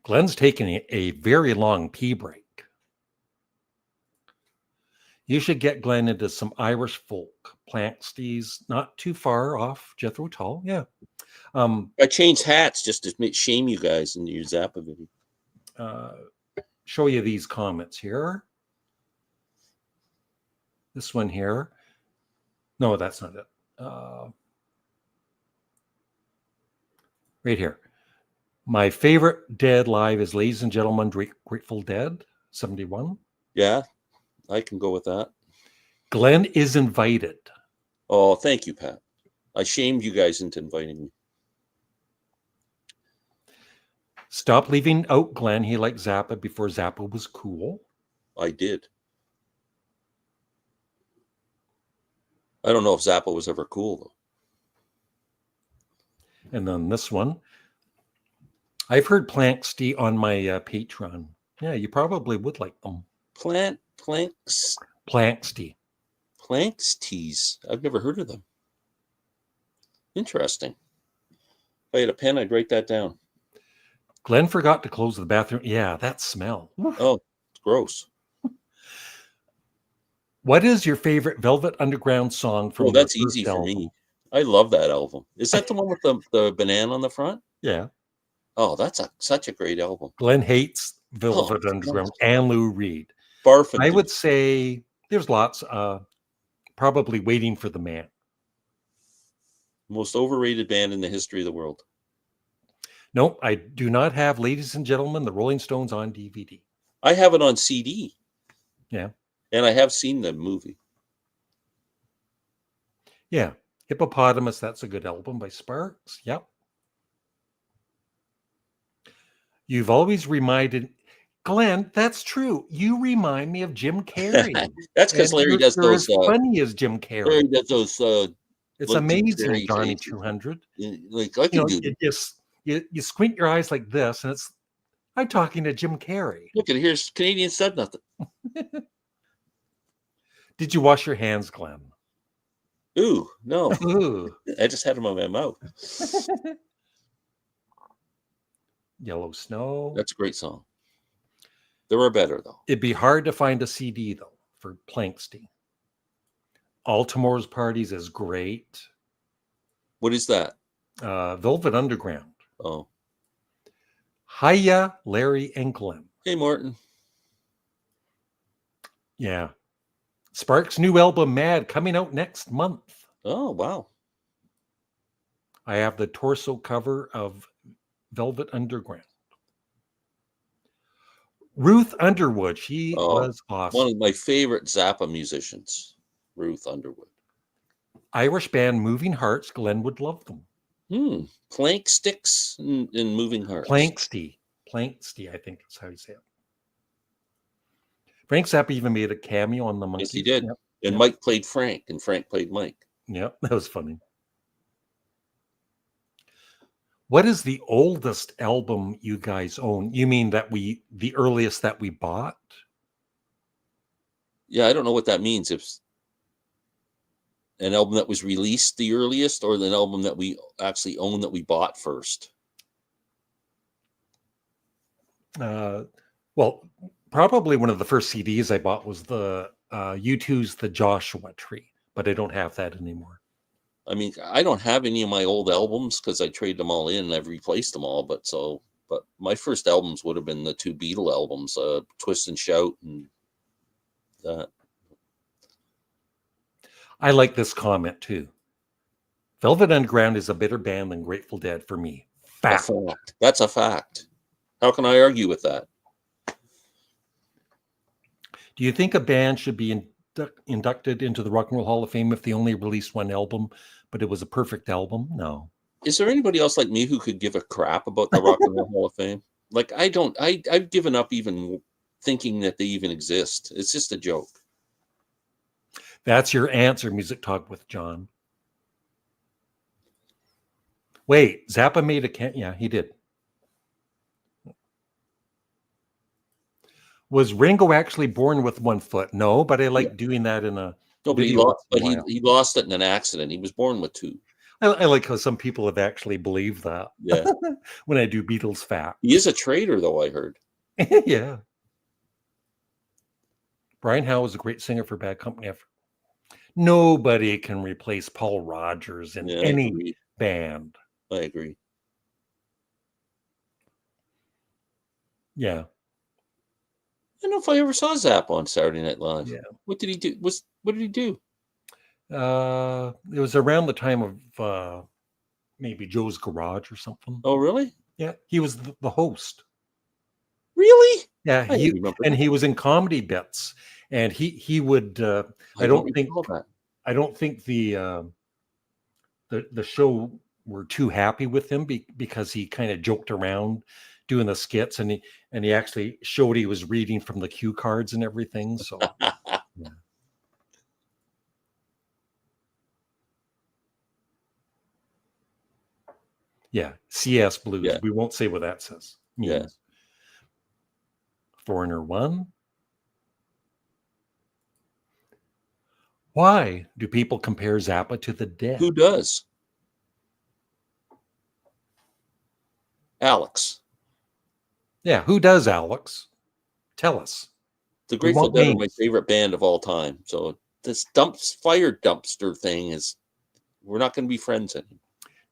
Glenn's taking a very long pee break. You should get Glenn into some Irish folk. Plankstees, not too far off Jethro Tull. Yeah. I changed hats just to shame you guys in your Zappa video. Show you these comments here. This one here. No, that's not it. Right here. My favorite Dead live is Ladies and Gentlemen, Grateful Dead, 71. Yeah, I can go with that. Glenn is invited. Oh, thank you, Pat. I shamed you guys into inviting me. Stop leaving out Glenn. He liked Zappa before Zappa was cool. I did. I don't know if Zappa was ever cool, though. And then this one. I've heard Planksty on my Patreon. Yeah, you probably would like them. Planksty. Plankstees. I've never heard of them. Interesting. If I had a pen, I'd write that down. Glenn forgot to close the bathroom. Yeah, that smell. Oh, it's gross. What is your favorite Velvet Underground song Oh, from their that's easy first for album? me. I love that album. Is that the one with the banana on the front? Yeah. Oh, that's such a great album. Glenn hates Oh, Velvet God. Underground and Lou Reed. Barfing I to me. would say there's lots. Probably Waiting for the Man. Most overrated band in the history of the world. Nope, I do not have Ladies and Gentlemen, the Rolling Stones on DVD. I have it on CD, Yeah. and I have seen the movie. Yeah. Hippopotamus, that's a good album by Sparks. Yep. You've always reminded Glenn, that's true. You remind me of Jim Carrey. That's because And Larry does you're those. as funny as Jim Carrey. Larry does those. It's Like Jim amazing, Carrey Johnny faces. 200. Like I can do. You squint your eyes like this, and I'm talking to Jim Carrey. Look at here's Canadian said nothing. Did you wash your hands, Glenn? Ooh, no. Ooh. I just had them on my mouth. Yellow Snow. That's a great song. There are better though. It'd be hard to find a CD though for Planksty. Altamore's Parties is great. What is that? Velvet Underground. Oh, Hiya, Larry and Glenn. hey Martin. Yeah. Sparks' new album, Mad, coming out next month. Oh wow. I have the torso cover of Velvet Underground. Ruth Underwood, she was awesome. One of my favorite Zappa musicians, Ruth Underwood. Irish band Moving Hearts, Glenn would love them. Plank Sticks and Moving Hearts. Planksty, I think is how you say it. Frank Zappa even made a cameo on the Monkees. Yes, he did. Yep. And Mike played Frank, and Frank played Mike. Yeah, that was funny. What is the oldest album you guys own? You mean the earliest that we bought? Yeah, I don't know what that means. If an album that was released the earliest, or an album that we actually own that we bought first. Well, probably one of the first CDs I bought was the U2's The Joshua Tree, but I don't have that anymore. I mean, I don't have any of my old albums because I traded them all in and I've replaced them all. But my first albums would have been the two Beatle albums, Twist and Shout and that. I like this comment too. Velvet Underground is a better band than Grateful Dead for me. Fact. That's a fact. How can I argue with that? Do you think a band should be inducted into the Rock and Roll Hall of Fame if they only released one album, but it was a perfect album? No. Is there anybody else like me who could give a crap about the Rock and Roll Hall of Fame? Like, I don't. I've given up even thinking that they even exist. It's just a joke. That's your answer, Music Talk with John. Wait, Zappa made a yeah, he did. Was Ringo actually born with one foot? No, but I like doing that in a video. He lost it in an accident. He was born with two. I like how some people have actually believed that. Yeah. When I do Beatles fact. He is a traitor, though, I heard. Yeah. Brian Howe was a great singer for Bad Company. Nobody can replace Paul Rodgers in any band. I agree. Yeah. I don't know if I ever saw Zappa on Saturday Night Live. Yeah. What did he do? What did he do? It was around the time of maybe Joe's Garage or something. Oh, really? Yeah. He was the host. Really? Yeah. He was in comedy bits, and he would. I don't think the show were too happy with him because he kind of joked around doing the skits, and he actually showed he was reading from the cue cards and everything. So yeah. Yeah, CS Blues. Yeah. We won't say what that says. Yeah. Foreigner 1. Why do people compare Zappa to the Dead? Who does? Alex. Yeah, who does, Alex? Tell us. The We Grateful want Dead are my names. favorite band of all time. So this fire dumpster thing is, we're not going to be friends anymore.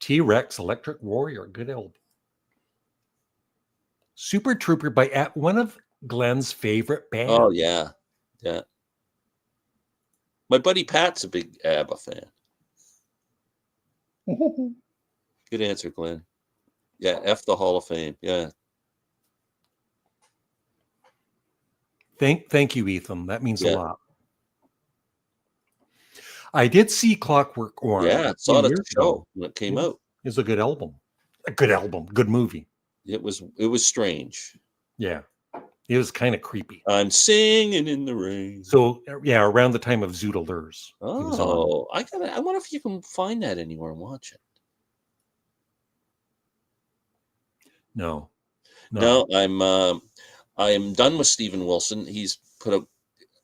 T-Rex, Electric Warrior, good album. Super Trooper by one of Glenn's favorite bands. Oh yeah, yeah. My buddy Pat's a big ABBA fan. Good answer, Glenn. Yeah, F the Hall of Fame. Yeah. Thank you, Ethan. That means a Yeah. lot. I did see Clockwork Orange Yeah, a saw few it at the years show ago. when it came out. It's a good album. A good album. Good movie. It was strange. Yeah. It was kind of creepy. I'm singing in the rain. So yeah, around the time of Zoodlers. Oh, I wonder if you can find that anywhere and watch it. No. No, I am done with Steven Wilson. He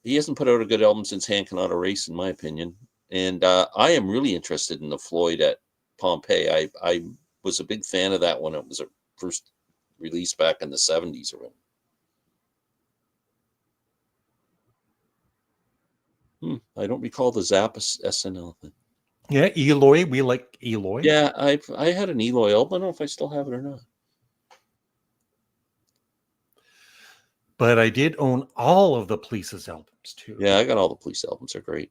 hasn't put out a good album since Hand Cannot Erase, in my opinion. And I am really interested in the Floyd at Pompeii. I was a big fan of that when it was first released back in the 70s or when. I don't recall the Zappa SNL thing. Yeah, Eloy. We like Eloy. Yeah, I had an Eloy album. I don't know if I still have it or not. But I did own all of the Police's albums too. Yeah, I got all the Police albums. They're great.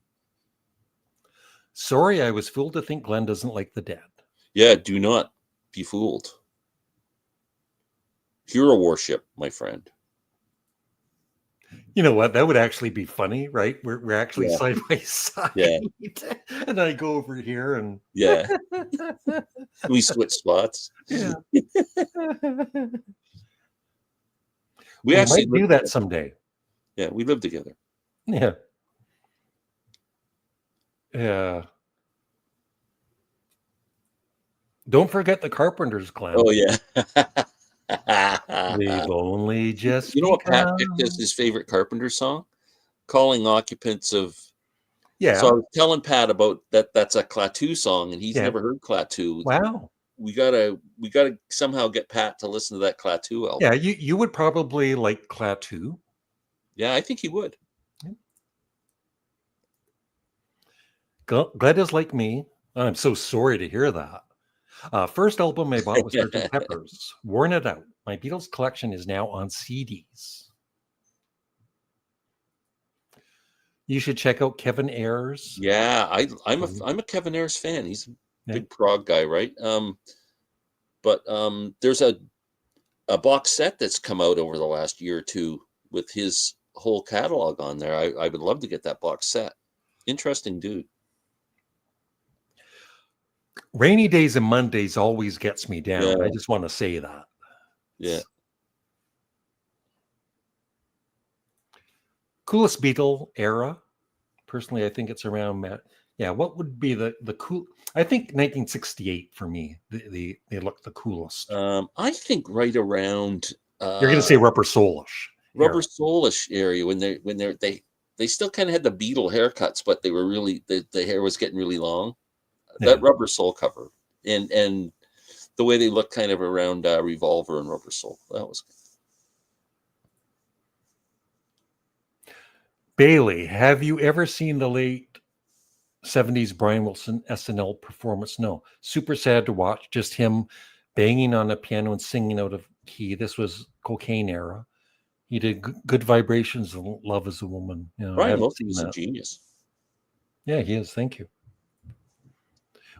Sorry, I was fooled to think Glenn doesn't like the Dead. Yeah, do not be fooled. Hero worship, my friend. You know what? That would actually be funny, right? We're actually side by side. Yeah. And I go over here and yeah. We switch spots. Yeah. we actually might do that someday. Yeah, we live together. Yeah. Yeah. Don't forget the Carpenters, Glenn. Oh yeah. They've only just You know what Pat picked as his favorite Carpenter song? Calling Occupants of. Yeah. So I was telling Pat about that. That's a Klaatu song, and he's never heard Klaatu. Wow. We gotta somehow get Pat to listen to that Klaatu album. Yeah, you would probably like Klaatu. Yeah, I think he would. Glad is like me. I'm so sorry to hear that. First album I bought was Sgt. Pepper's. Worn It Out. My Beatles collection is now on CDs. You should check out Kevin Ayers. Yeah, I'm a Kevin Ayers fan. He's a big prog guy, right? But there's a box set that's come out over the last year or two with his whole catalog on there. I would love to get that box set. Interesting dude. Rainy Days and Mondays always gets me down. Yeah. I just want to say that. Yeah. Coolest Beatle era. Personally, I think it's around that. Yeah, what would be the cool? I think 1968 for me. They look the coolest. I think right around. You're going to say Rubber Soul-ish. Rubber Soul-ish area when they still kind of had the Beatle haircuts, but they were really the hair was getting really long. That Rubber Soul cover and the way they look kind of around Revolver and Rubber Soul. That was good. Bailey, have you ever seen the late 70s Brian Wilson SNL performance? No. Super sad to watch. Just him banging on a piano and singing out of key. This was cocaine era. He did Good Vibrations and Love Is a Woman. You know, Brian Wilson is a genius. Yeah, he is. Thank you.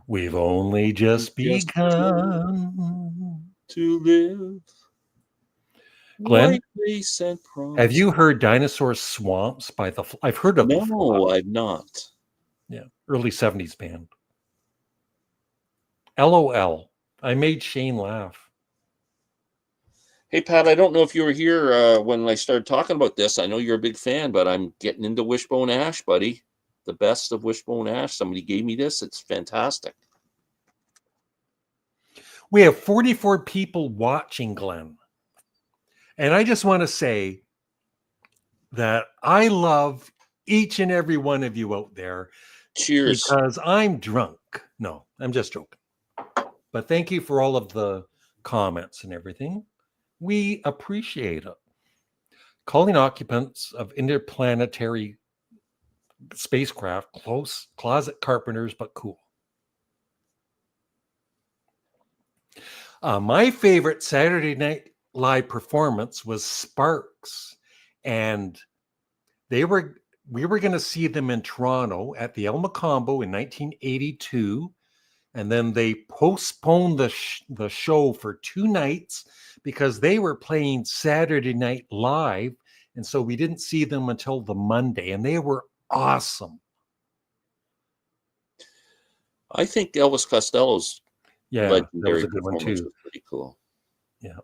We've only just begun to live. Glenn, have you heard Dinosaur Swamps by the? I've heard of them. No, I've not. Yeah, early 70s band. LOL. I made Shane laugh. Hey, Pat, I don't know if you were here when I started talking about this. I know you're a big fan, but I'm getting into Wishbone Ash, buddy. The best of Wishbone Ash. Somebody gave me this. It's fantastic. We have 44 people watching, Glenn. And I just want to say that I love each and every one of you out there. Cheers. Because I'm drunk. No, I'm just joking. But thank you for all of the comments and everything. We appreciate it. calling occupants of interplanetary spacecraft close closet carpenters, but cool. My favorite Saturday Night Live performance was Sparks, and we were going to see them in Toronto at the El Macombo in 1982, and then they postponed the show for 2 nights because they were playing Saturday Night Live, and so we didn't see them until the Monday, and they were awesome. I think Elvis Costello's That was legendary a good one performance too. was pretty cool. Yeah.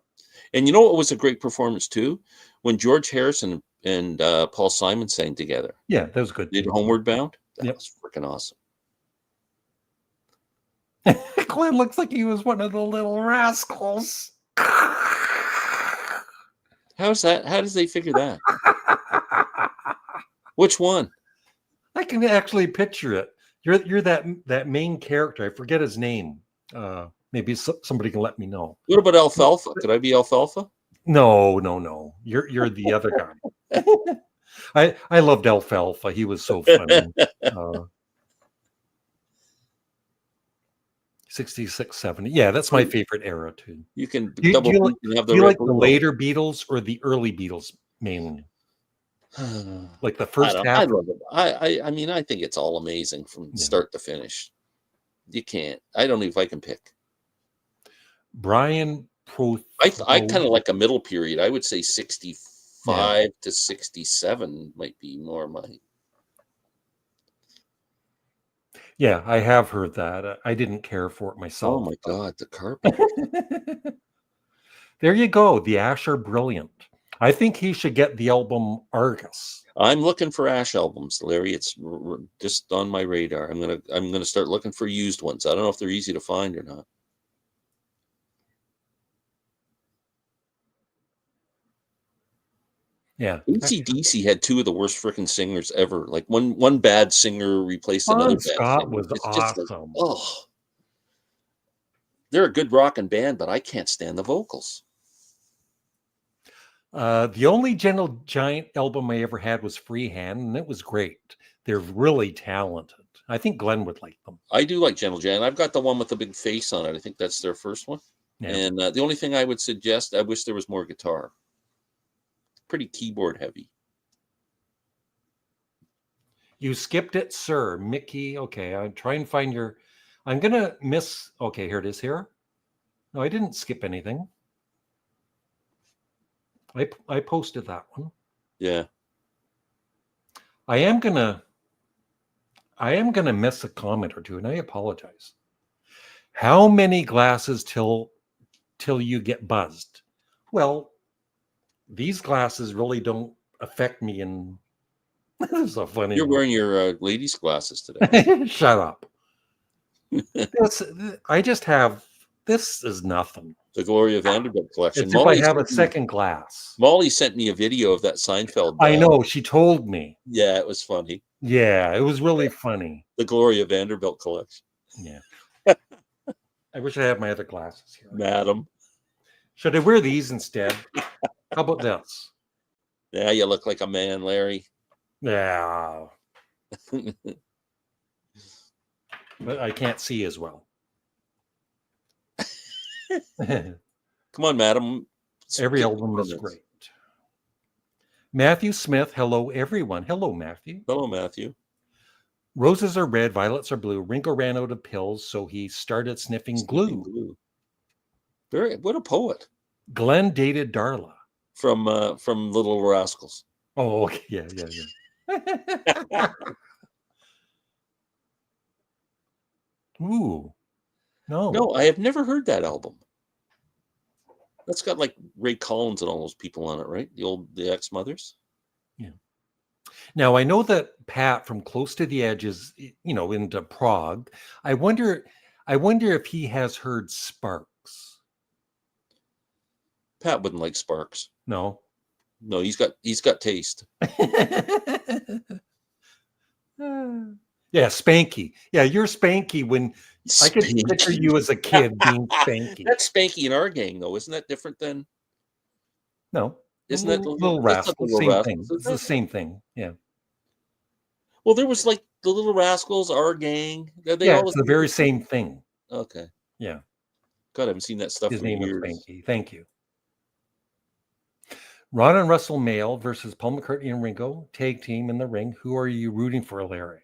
And you know what was a great performance too? When George Harrison and Paul Simon sang together. Yeah, that was good. Did Homeward Bound? That Yep. was freaking awesome. Glenn looks like he was one of the little rascals. How's that? How does they figure that? Which one? I can actually picture it. You're that main character. I forget his name. Maybe somebody can let me know. What about Alfalfa? Could I be Alfalfa? No. You're the other guy. I loved Alfalfa. He was so funny. 66, 70. Yeah, that's my favorite era too. You can Do you have the like the later Beatles or the early Beatles mainly? Like the first half? I love it. I mean, I think it's all amazing from start to finish. You can't. I don't know if I can pick. Brian Proth. I kind of like a middle period. I would say 65 to 67 might be more my. Yeah, I have heard that. I didn't care for it myself. Oh my God, the carpet. There you go. The Ash are brilliant. I think he should get the album Argus. I'm looking for Ash albums, Larry. It's just on my radar. I'm gonna start looking for used ones. I don't know if they're easy to find or not. Yeah. AC/DC had 2 of the worst freaking singers ever. Like one bad singer replaced another bad Scott singer. was It's awesome. just like, they're a good rocking band, but I can't stand the vocals. The only Gentle Giant album I ever had was Freehand, and it was great. They're really talented. I think Glenn would like them. I do like Gentle Giant. I've got the one with the big face on it. I think that's their first one. Yeah. And the only thing I would suggest, I wish there was more guitar. Pretty keyboard heavy. You skipped it, sir. Mickey. Okay, I'm trying to find your. I'm gonna miss. Okay, here it is. Here. No, I didn't skip anything. I posted that one. Yeah. I am gonna miss a comment or two, and I apologize. How many glasses till you get buzzed? Well, these glasses really don't affect me. And this is so funny. You're wearing your ladies' glasses today. Shut up. I just have. This is nothing. The Gloria Vanderbilt collection. It's if I have a second glass. Molly sent me a video of that Seinfeld. I know. She told me. Yeah, it was funny. Yeah, it was really funny. The Gloria Vanderbilt collection. Yeah. I wish I had my other glasses here. Madam. Should I wear these instead? How about this? Yeah, you look like a man, Larry. Yeah. But I can't see as well. Come on, madam. Every album is great. Matthew Smith. Hello, everyone. Hello, Matthew. Hello, Matthew. Roses are red, violets are blue. Ringo ran out of pills, so he started sniffing glue. What a poet. Glenn dated Darla. From Little Rascals. Oh, okay. Yeah. Ooh. No, I have never heard that album. That's got like Ray Collins and all those people on it, right? The ex-mothers. Yeah. Now I know that Pat from Close to the Edge is, into prog. I wonder if he has heard Sparks. Pat wouldn't like Sparks. No, he's got taste. Yeah, Spanky. Yeah, you're Spanky when Spanky. I could picture you as a kid being Spanky. That's Spanky in our gang, though. Isn't that different than? No, Isn't that the Little that's not the Rascals, Little same thing. Rascals, is It's the it? same thing. Yeah. Well, there was like the Little Rascals, Our Gang. Are they Yeah, all it's the the same very person? same thing. Okay. Yeah. God, I haven't seen that stuff His for name was years. Spanky. Thank you. Ron and Russell Mael versus Paul McCartney and Ringo, tag team in the ring. Who are you rooting for, Larry?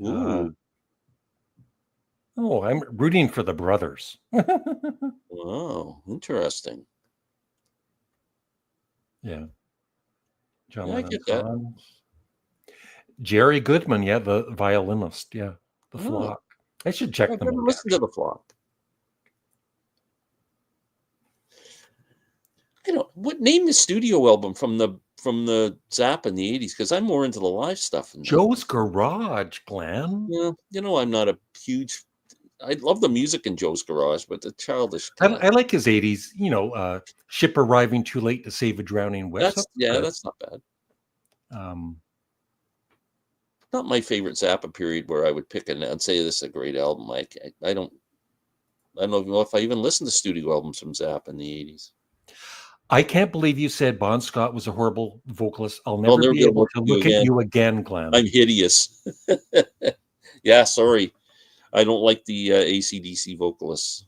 Uh, Ooh, I'm rooting for the brothers. wow, interesting. Yeah. John Yeah, I Lennon get that. Hans. Jerry Goodman, yeah, the violinist. Yeah. The Oh, Flock. I should check I've them never out, listened to actually. the Flock. I don't. What name the studio album from the Zap in the '80s? Because I'm more into the live stuff than that. Joe's Garage, Glenn. Yeah, I'm not a huge. I love the music in Joe's Garage, but the childish kind of. I like his 80s, Ship Arriving Too Late to Save a Drowning Witch. That's That's yeah, good. that's not bad. Um, Not my favorite Zappa period where I would pick and say this is a great album. I don't know if I even listened to studio albums from Zappa in the '80s. I can't believe you said Bon Scott was a horrible vocalist. I'll I'll never never be be able to able look to at you look at again. you again, Glenn. I'm hideous. Yeah, sorry. I don't like the AC/DC vocalists.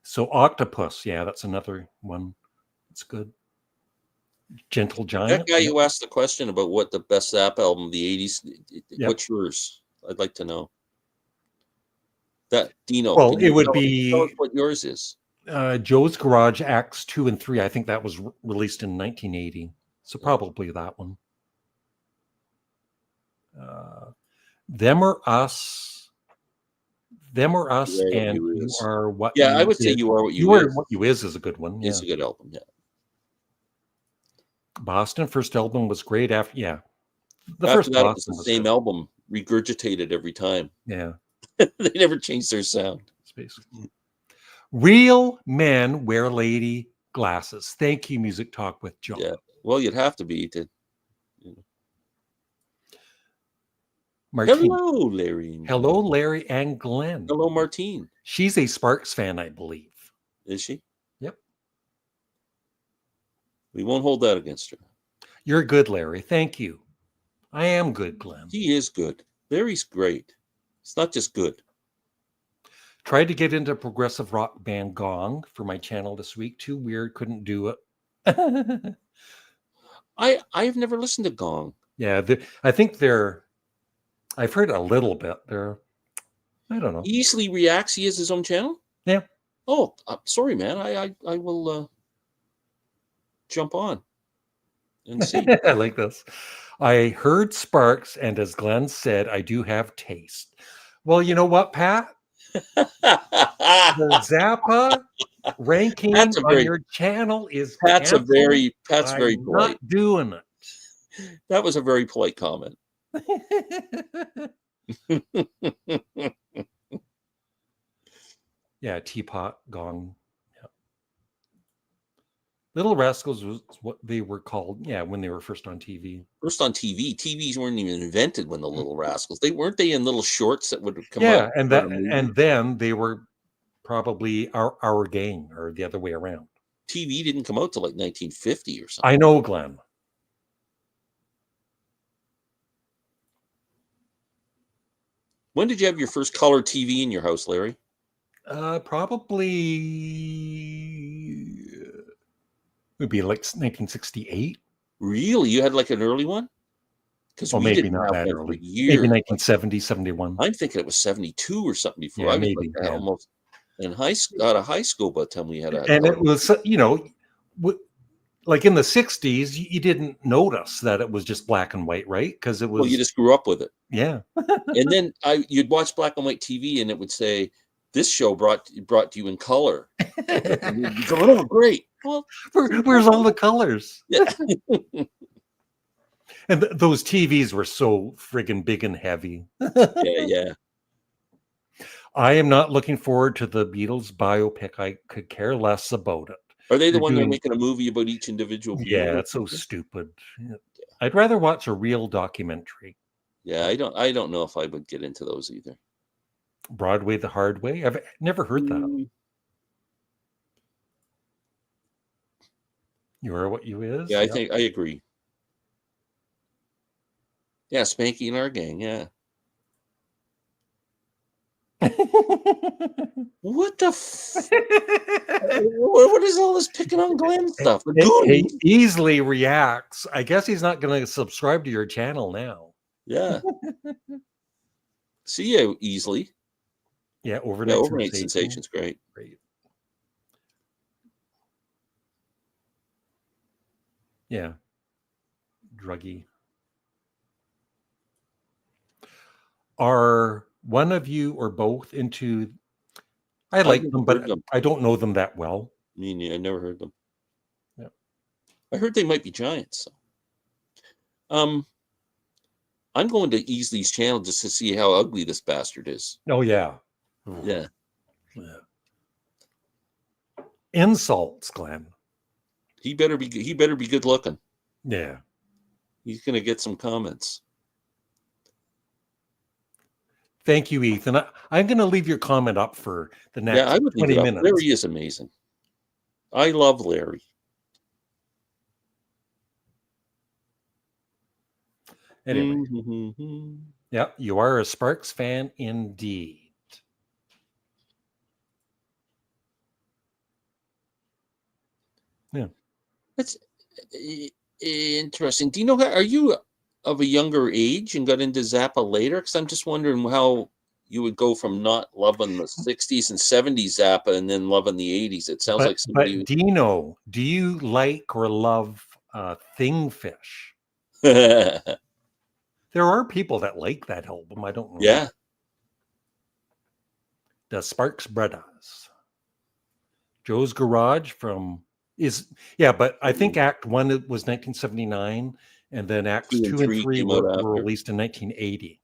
So Octopus, yeah, that's another one. It's good. Gentle That Giant. guy Yep. who asked the question about what the best Zappa album of the '80s, Yep. what's yours? I'd like to know. That Dino, Well, can it you would tell us be what yours is? Joe's Garage Acts 2 and 3. I think that was released in 1980. So probably that one. Uh, Them or Us. Them or Us, You Are What and You You Is. Are What Yeah, I You would say Is. You Are What You You Are Is. What You Is a good one. Yeah. It's a good album. Yeah. Boston first album was great. After the After first that, it was the Boston was same good. album, regurgitated every time. Yeah, They never changed their sound. it's basically Real Men Wear Lady Glasses. Thank you, Music Talk with John. Yeah. Well, you'd have to be to. Martine. Hello, Larry. Hello, Larry and Glenn. Hello, Martine. She's a Sparks fan, I believe. Is she? Yep. We won't hold that against her. You're good, Larry. Thank you. I am good, Glenn. He is good. Larry's great. It's not just good. Tried to get into progressive rock band Gong for my channel this week. Too weird. Couldn't do it. I've never listened to Gong. Yeah, I think I've heard a little bit. I don't know. He easily reacts. He has his own channel. Yeah. Oh, sorry, man. I will jump on and see. I like this. I heard Sparks, and as Glenn said, I do have taste. Well, you know what, Pat? The Zappa ranking on your channel is Pat's very I'm polite. not doing it. That was a very polite comment. Yeah, Teapot, Gong. Yeah. Little Rascals was what they were called. Yeah, when they were first on TV. First on TV. TVs weren't even invented when the Little Rascals. Weren't they in little shorts that would come out? Yeah, and then they were probably our gang or the other way around. TV didn't come out till like 1950 or something. I know, Glenn. When did you have your first color TV in your house, Larry? Probably would be like 1968. Really? You had like an early one? Because we maybe didn't not have that one early. for years. Maybe 1970, 71. I'm thinking it was 72 or something before. Yeah, I was maybe almost in out of high school by the time we had a and it was, like in the 60s, you didn't notice that it was just black and white, right? Because it was. Well, you just grew up with it. Yeah. And then you'd watch black and white TV, and it would say, "This show brought to you in color." And you'd be going, "Oh, great! Well, where's all the colors?" Yeah. And those TVs were so friggin' big and heavy. Yeah. I am not looking forward to the Beatles biopic. I could care less about it. Are they the one they're making a movie about each individual Beatle? Yeah, it's so stupid. Yeah. I'd rather watch a real documentary. Yeah, I don't know if I would get into those either. Broadway the Hard Way? I've never heard that. You are what you is. Yeah, I Yep. think I agree. Yeah, Spanky and our gang. Yeah. What the? What is all this picking on Glenn stuff? The He goons. easily reacts. I guess he's not going to subscribe to your channel now. Yeah. See you easily. Yeah, Yeah, overnight overnight sensation. sensation's great. Great. Yeah. Druggy. Are one of you or both into? I I've like never them, heard but them. I don't know them that well. I never heard them. Yeah. I heard they might be giants. I'm going to Easley's channel just to see how ugly this bastard is. Oh yeah. Yeah. Yeah. Insults, Glenn. He better be good looking. Yeah. He's gonna get some comments. Thank you, Ethan. I'm going to leave your comment up for the Yeah, next I would leave 20 it up. minutes. Larry is amazing. I love Larry. Anyway. Mm-hmm. Yeah, you are a Sparks fan indeed. Yeah. That's interesting. Do you know are you of a younger age and got into Zappa later? Because I'm just wondering how you would go from not loving the 60s and 70s Zappa and then loving the 80s. It sounds like somebody But Dino, do you like or love Thingfish? who... There are people that like that album. I don't know. Yeah. The Sparks Brothers. Joe's Garage but I think Act 1 was 1979, and then Acts 2 and 3 came were out after. released in 1980.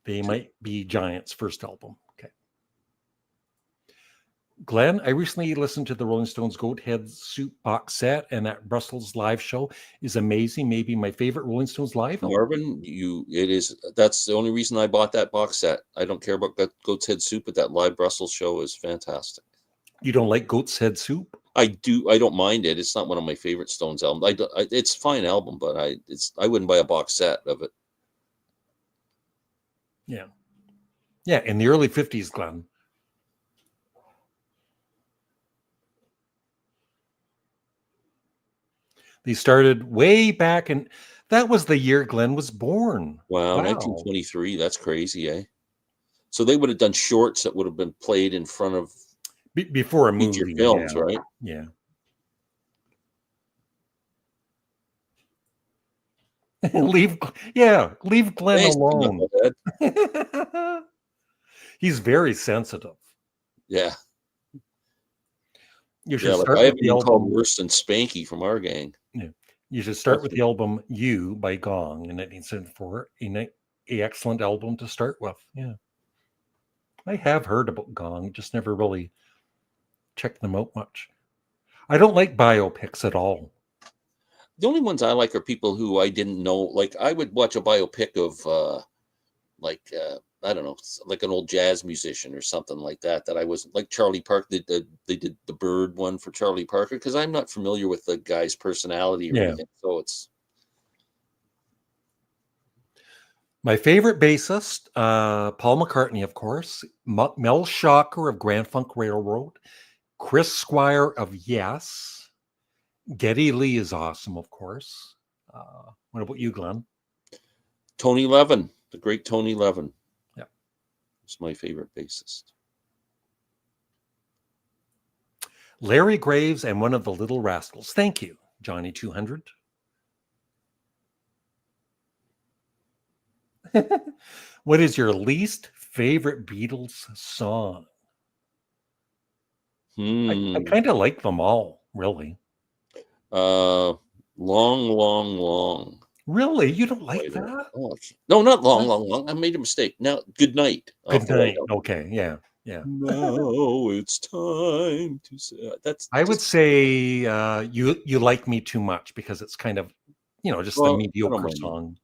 They might be Giants' first album. Okay. Glenn, I recently listened to the Rolling Stones Goat Head Soup box set, and that Brussels live show is amazing. Maybe my favorite Rolling Stones live album. Marvin, that's the only reason I bought that box set. I don't care about Goat's Head Soup, but that live Brussels show is fantastic. You don't like Goat's Head Soup? I do. I don't mind it. It's not one of my favorite Stones albums. It's a fine album, but I wouldn't buy a box set of it. Yeah. Yeah, in the early 50s, Glenn. They started way back, and that was the year Glenn was born. Wow. 1923. That's crazy, eh? So they would have done shorts that would have been played in front of before a feature movie. films, Yeah. right? Yeah. leave Glenn Thanks, alone. He's very sensitive. Yeah. You should start I with haven't the been album. called worse than Spanky from our gang. Yeah. You should start with the album You by Gong in 1974. An excellent album to start with. Yeah. I have heard about Gong, just never really checked them out much. I don't like biopics at all. The only ones I like are people who I didn't know. Like I would watch a biopic of I don't know, like an old jazz musician or something like that. That I was like Charlie Parker. They did the Bird one for Charlie Parker because I'm not familiar with the guy's personality or anything. So it's my favorite bassist, Paul McCartney, of course, Mel Shocker of Grand Funk Railroad, Chris Squire of Yes, Geddy Lee is awesome, of course. What about you, Glenn? Tony Levin, the great Tony Levin. Yeah, it's my favorite bassist. Larry Graves and One of the Little Rascals. Thank you, Johnny 200. What is your least favorite Beatles song? I kind of like them all, really. Long, long, long. Really? You don't like that? Oh, no, not long, long, long. I made a mistake. Now, Good Night. Good Night. Okay, yeah. Now it's time to say. I would say you like me too much because it's kind of, just a mediocre song.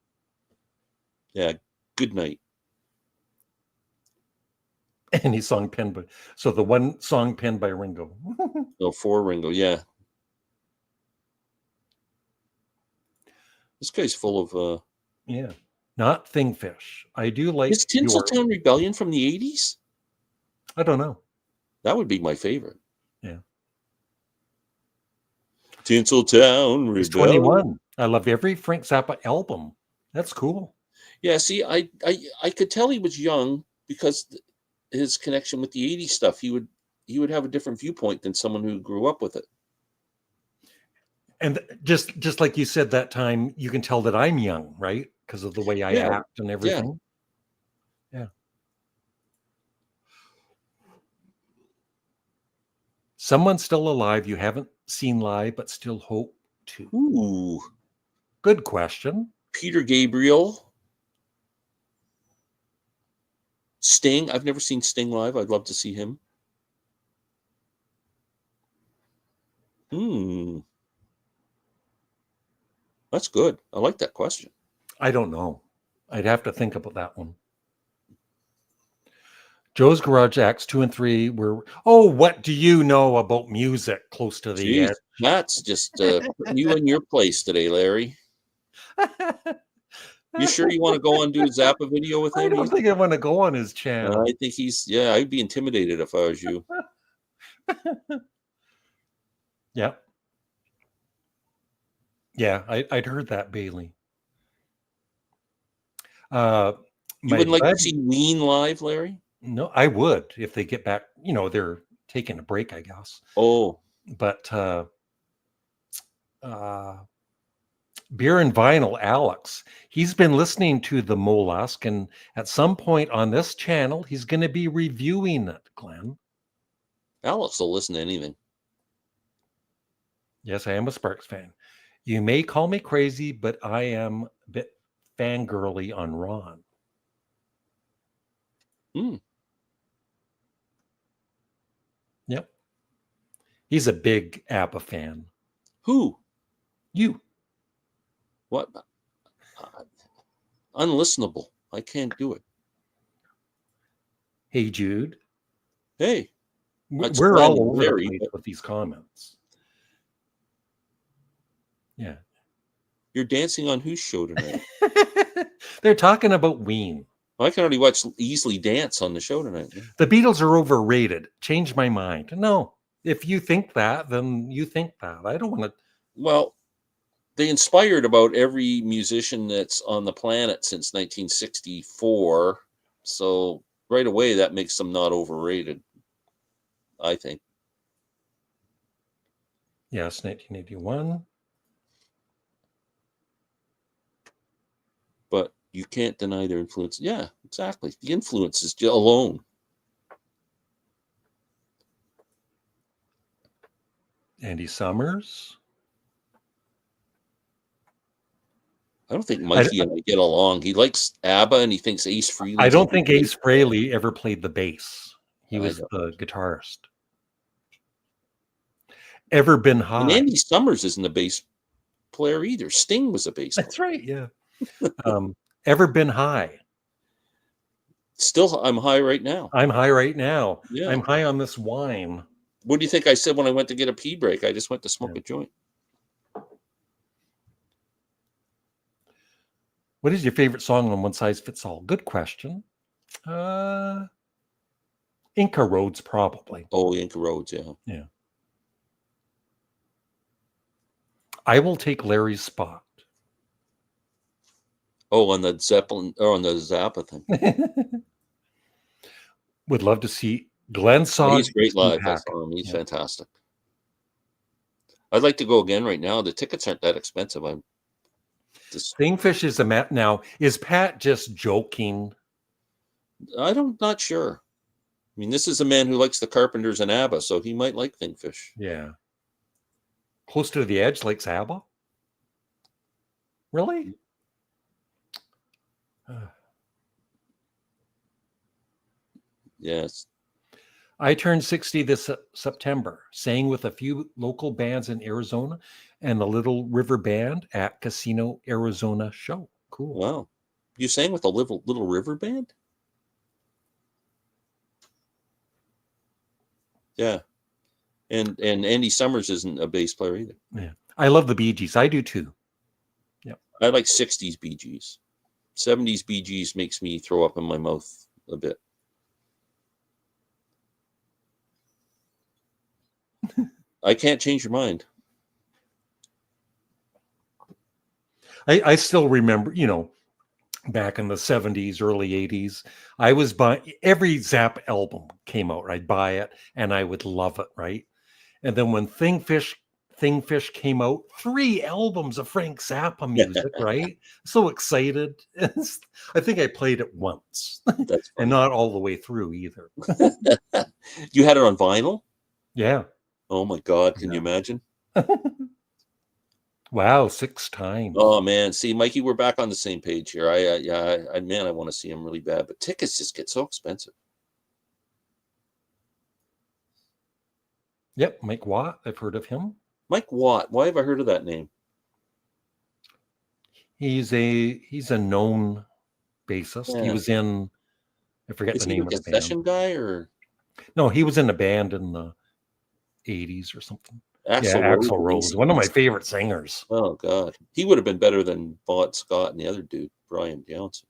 Yeah, Good Night. Any song penned by, so the one song penned by Ringo. No, for Ringo, yeah. This guy's full of. Yeah, not Thingfish. I do like Is your. Tinseltown Rebellion from the 80s? I don't know. That would be my favorite. Yeah, Tinseltown he's Rebellion. 21. I love every Frank Zappa album. That's cool. Yeah, see, I could tell he was young because his connection with the 80s stuff, he would have a different viewpoint than someone who grew up with it. And just like you said that time, you can tell that I'm young, right? Because of the way I Yeah, act and everything. Yeah. Someone still alive you haven't seen live, but still hope to. Ooh, Good question. Peter Gabriel. Sting. I've never seen Sting live. I'd love to see him. That's good. I like that question. I don't know. I'd have to think about that one. Joe's Garage Acts 2 and 3 were, oh, what do you know about music close to the Jeez, edge? that's just putting you in your place today, Larry. You sure you want to go on and do a Zappa video with him? I don't think I want to go on his channel. I think I'd be intimidated if I was you. Yeah. Yeah, I'd heard that, Bailey. You wouldn't like to see Ween live, Larry? No, I would if they get back. They're taking a break, I guess. Oh. But Beer and Vinyl, Alex, he's been listening to the Mollusk, and at some point on this channel, he's going to be reviewing it, Glenn. Alex will listen to anything. Yes, I am a Sparks fan. You may call me crazy, but I am a bit fangirly on Ron. Yep. He's a big ABBA fan. Who? You. What? Unlistenable. I can't do it. Hey, Jude. Hey. We're all over the place with these comments. Yeah. You're dancing on whose show tonight? They're talking about Ween. I can already watch Easily Dance on the show tonight. The Beatles are overrated. Change my mind. No. If you think that, then you think that. I don't want to. Well, they inspired about every musician that's on the planet since 1964. So right away, that makes them not overrated, I think. Yes, 1981. But you can't deny their influence. Yeah, exactly. The influence is just alone. Andy Summers. I don't think Mikey and I get along. He likes ABBA and he thinks Ace Frehley. I don't think Ace Frehley ever played the bass. He was the guitarist. Ever Been High. And Andy Summers isn't a bass player either. Sting was a bass player. That's right, yeah. Ever Been High. Still, I'm high right now. I'm high right now. Yeah. I'm high on this wine. What do you think I said when I went to get a pee break? I just went to smoke a joint. What is your favorite song on One Size Fits All? Good question. Inca Roads, probably. Oh, Inca Roads, yeah. Yeah. I will take Larry's spot. Oh, on the Zeppelin or on the Zappa thing. Would love to see Glenn saw. He's great live. I saw him. He's fantastic. I'd like to go again right now. The tickets aren't that expensive. Thingfish is a map now. Is Pat just joking? I'm not sure. I mean, this is a man who likes the Carpenters and ABBA, so he might like Thingfish. Yeah. Close to the Edge likes ABBA? Really? Yes. I turned 60 this September, sang with a few local bands in Arizona and the Little River Band at Casino Arizona show. Cool. Wow. You sang with the Little River Band? Yeah. And Andy Summers isn't a bass player either. Yeah. I love the Bee Gees. I do too. Yeah. I like 60s Bee Gees. 70s Bee Gees makes me throw up in my mouth a bit. I can't change your mind. I still remember, back in the 70s, early 80s, I was buying every Zap album came out. I'd buy it and I would love it, right? And then when Thingfish came out, 3 albums of Frank Zappa music, right? So excited. I think I played it once. That's and funny. not all the way through either. You had it on vinyl? Yeah. Oh my God, can you imagine? Wow, 6 times. Oh man, see, Mikey, we're back on the same page here. Man, I want to see him really bad, but tickets just get so expensive. Yep, Mike Watt. I've heard of him. Mike Watt. Why have I heard of that name? He's a known bassist. He Yeah. was in, I forget Is the he name like of a the band. session guy or? No, he was in a band in the 80s or something. Axl Rose, one of my favorite singers. Oh God, he would have been better than Bot Scott and the other dude, Brian Johnson.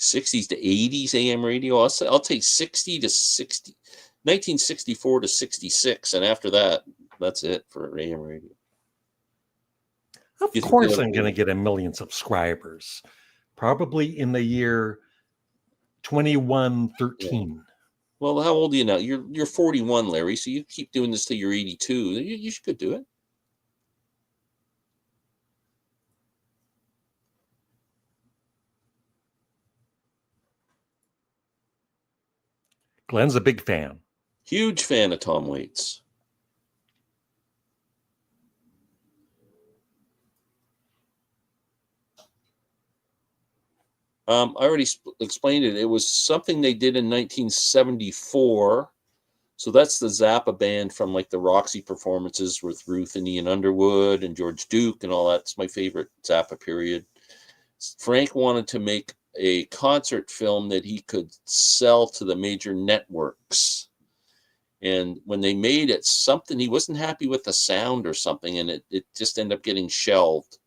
'60s to '80s AM radio. I'll take 1964 to '66, and after that, that's it for AM radio. Of course, I'm going to get a million subscribers, probably in the year 2113. Yeah. Well, how old are you now? You're 41, Larry. So you keep doing this till you're 82. You should do it. Glen's a big fan. Huge fan of Tom Waits. I already explained it. It was something they did in 1974. So that's the Zappa band from like the Roxy performances with Ruth and Ian Underwood and George Duke and all that. It's my favorite Zappa period. Frank wanted to make a concert film that he could sell to the major networks. And when they made it, he wasn't happy with the sound or something, and it just ended up getting shelved.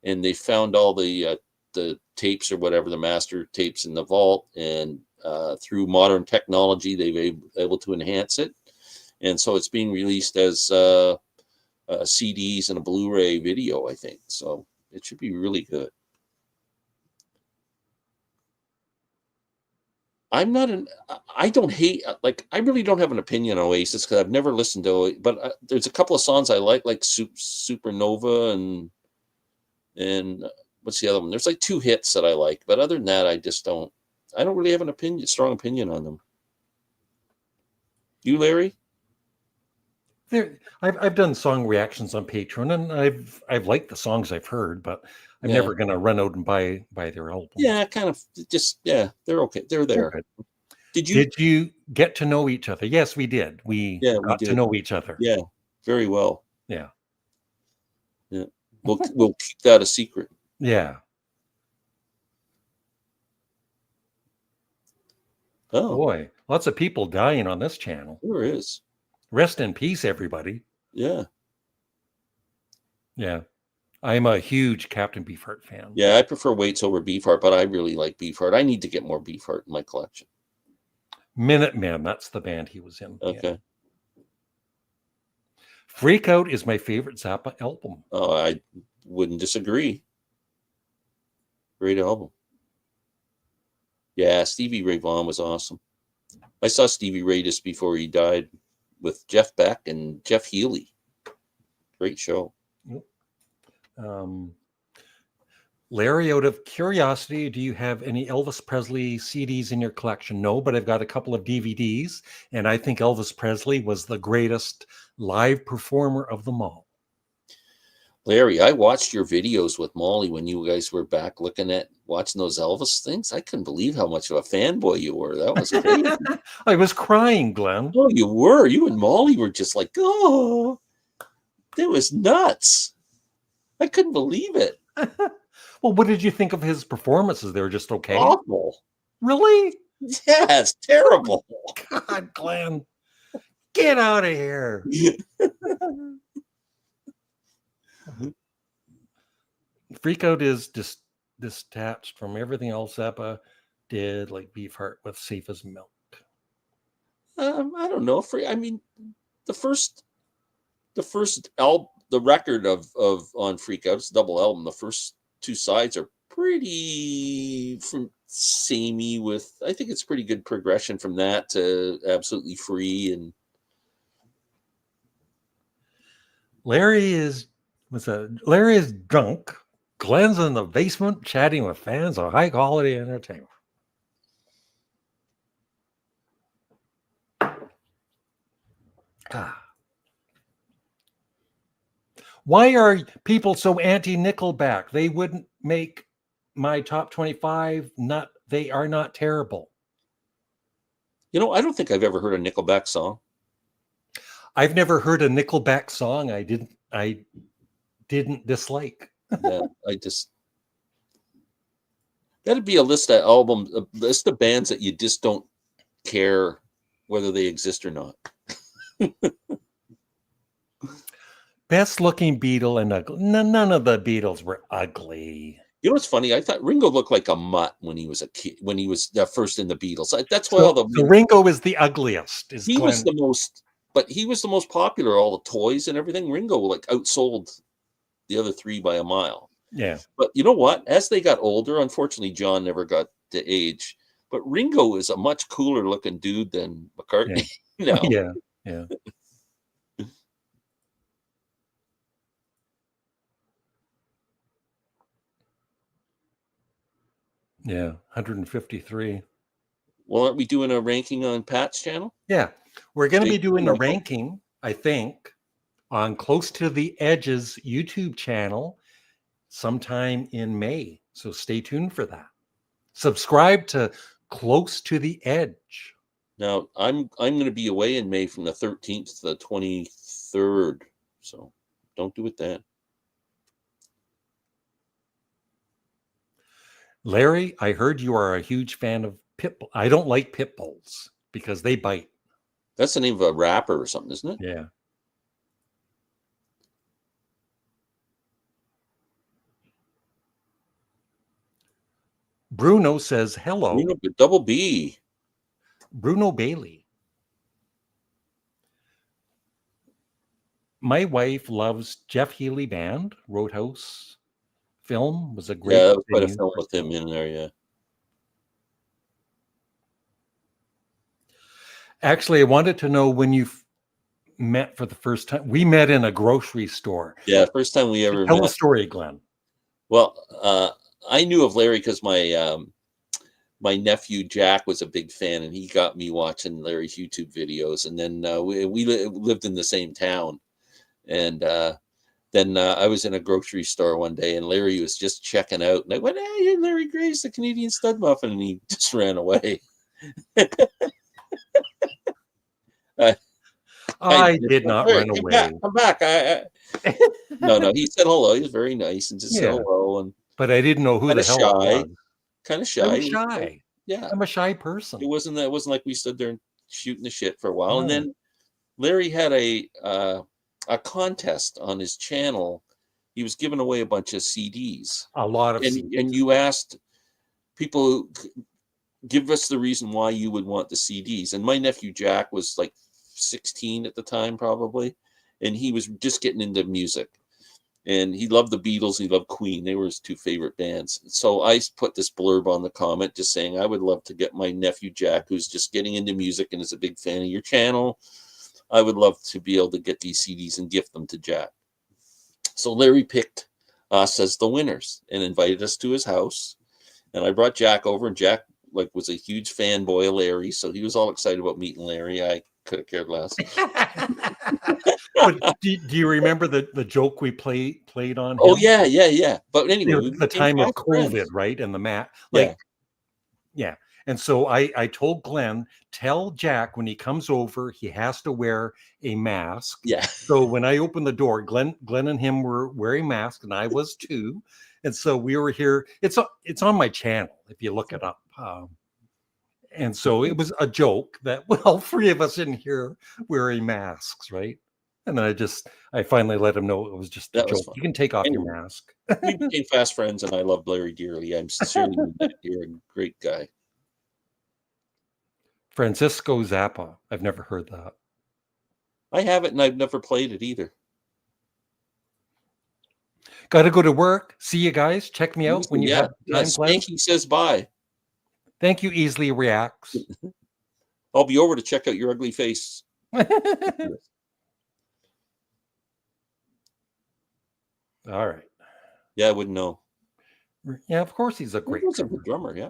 And they found all the tapes or whatever, the master tapes in the vault, and through modern technology, they've been able to enhance it. And so it's being released as CDs and a Blu-ray video, I think. So it should be really good. I don't hate, like, I really don't have an opinion on Oasis because I've never listened to it, but there's a couple of songs I like Supernova and what's the other one? There's like 2 hits that I like, but other than that, I don't really have strong opinion on them. You, Larry? I've done song reactions on Patreon, and I've liked the songs I've heard, but I'm never going to run out and buy their album. Yeah, kind of they're okay. They're there. Did you get to know each other? Yes, we did. We got to know each other. Yeah, very well. Yeah. Yeah. We'll keep that a secret. Yeah. Oh boy, lots of people dying on this channel. There is. Rest in peace, everybody. Yeah. Yeah. I'm a huge Captain Beefheart fan. Yeah, I prefer Waits over Beefheart, but I really like Beefheart. I need to get more Beefheart in my collection. Minutemen, that's the band he was in. Okay. Yeah. Freak Out is my favorite Zappa album. Oh, I wouldn't disagree. Great album. Yeah, Stevie Ray Vaughan was awesome. I saw Stevie Ray just before he died with Jeff Beck and Jeff Healey. Great show. Larry, out of curiosity, do you have any Elvis Presley CDs in your collection? No, but I've got a couple of DVDs, and I think Elvis Presley was the greatest live performer of them all. Larry, I watched your videos with Molly when you guys were back watching those Elvis things. I couldn't believe how much of a fanboy you were. That was crazy. I was crying, Glenn. Oh, you were. You and Molly were just like, oh, it was nuts. I couldn't believe it. Well, what did you think of his performances? They were just okay. Awful. Really? Yes, terrible. God, Glenn, get out of here. Freakout is just detached from everything else Zappa did, like Beefheart with Safe as Milk. I don't know. I mean, the first album, the record of on Freakout, it's a double album. The first two sides are pretty samey with. I think it's pretty good progression from that to Absolutely Free. And Larry is drunk. Glenn's in the basement chatting with fans of high quality entertainment. Why are people so anti-Nickelback? They wouldn't make my top 25. They are not terrible. I don't think I've ever heard a Nickelback song. I've never heard a Nickelback song I didn't dislike. Yeah, that'd be a list of albums, a list of bands that you just don't care whether they exist or not. Best looking Beatle and ugly. None of the Beatles were ugly. You know what's funny? I thought Ringo looked like a mutt when he was a kid, when he was first in the Beatles. That's why Ringo is the ugliest. He was the most popular. All the toys and everything. Ringo like outsold the other three by a mile. Yeah. But you know what? As they got older, unfortunately, John never got to age. But Ringo is a much cooler looking dude than McCartney. Yeah. now. Yeah. Yeah, 153. Well, aren't we doing a ranking on Pat's channel? Yeah, we're going to be doing a ranking, I think, on Close to the Edge's YouTube channel sometime in May. So stay tuned for that. Subscribe to Close to the Edge. Now, I'm going to be away in May from the 13th to the 23rd. So don't do it then. Larry, I heard you are a huge fan of pit bulls. I don't like pit bulls because they bite. That's the name of a rapper or something, isn't it? Yeah. Bruno says hello. Bruno, double B. Bruno Bailey. My wife loves Jeff Healey Band. Roadhouse film was a great. Yeah, that was quite a film with him in there. Yeah. Actually, I wanted to know when you met for the first time. We met in a grocery store. Yeah, first time we ever met. Tell the story, Glenn. Well, I knew of Larry because my nephew Jack was a big fan, and he got me watching Larry's YouTube videos. And then we lived in the same town, and then I was in a grocery store one day, and Larry was just checking out, and I went, "Hey, you're Larry Grace, the Canadian Studmuffin," and he just ran away. I did not run away. Come back. No. He said hello. He was very nice and just said hello. But I didn't know who the hell it was. Kind of shy. I'm shy. Yeah, I'm a shy person. It wasn't like we stood there shooting the shit for a while. No. And then Larry had a contest on his channel. He was giving away a bunch of CDs. A lot of CDs. And you asked people, give us the reason why you would want the CDs. And my nephew Jack was like 16 at the time, probably, and he was just getting into music, and he loved the Beatles, he loved Queen. They were his two favorite bands. So I put this blurb on the comment just saying I would love to get my nephew Jack, who's just getting into music and is a big fan of your channel, I would love to be able to get these CDs and gift them to Jack. So Larry picked us as the winners and invited us to his house, and I brought Jack over, and Jack was a huge fanboy of Larry, so he was all excited about meeting Larry. I could have cared less. But do you remember the joke we played on him? Oh yeah. But anyway, the time of COVID, right? And the mat, yeah. And so I told Glenn, tell Jack when he comes over, he has to wear a mask. Yeah. So when I opened the door, Glenn and him were wearing masks, and I was too. And so we were here. It's on my channel if you look it up. And so it was a joke that, well, three of us in here wearing masks, right? And then I finally let him know it was just a That was joke. fun. You can take off your Anyway, mask. we became fast friends, and I love Larry dearly. I'm sincerely mean that. You're a great guy. Francisco Zappa. I've never heard that. I have it, and I've never played it either. Got to go to work. See you guys. Check me out when you have time. Spanky says bye. Thank you, Easily Reacts. I'll be over to check out your ugly face. All right. Yeah, I wouldn't know. Yeah, of course he's a great drummer. Yeah.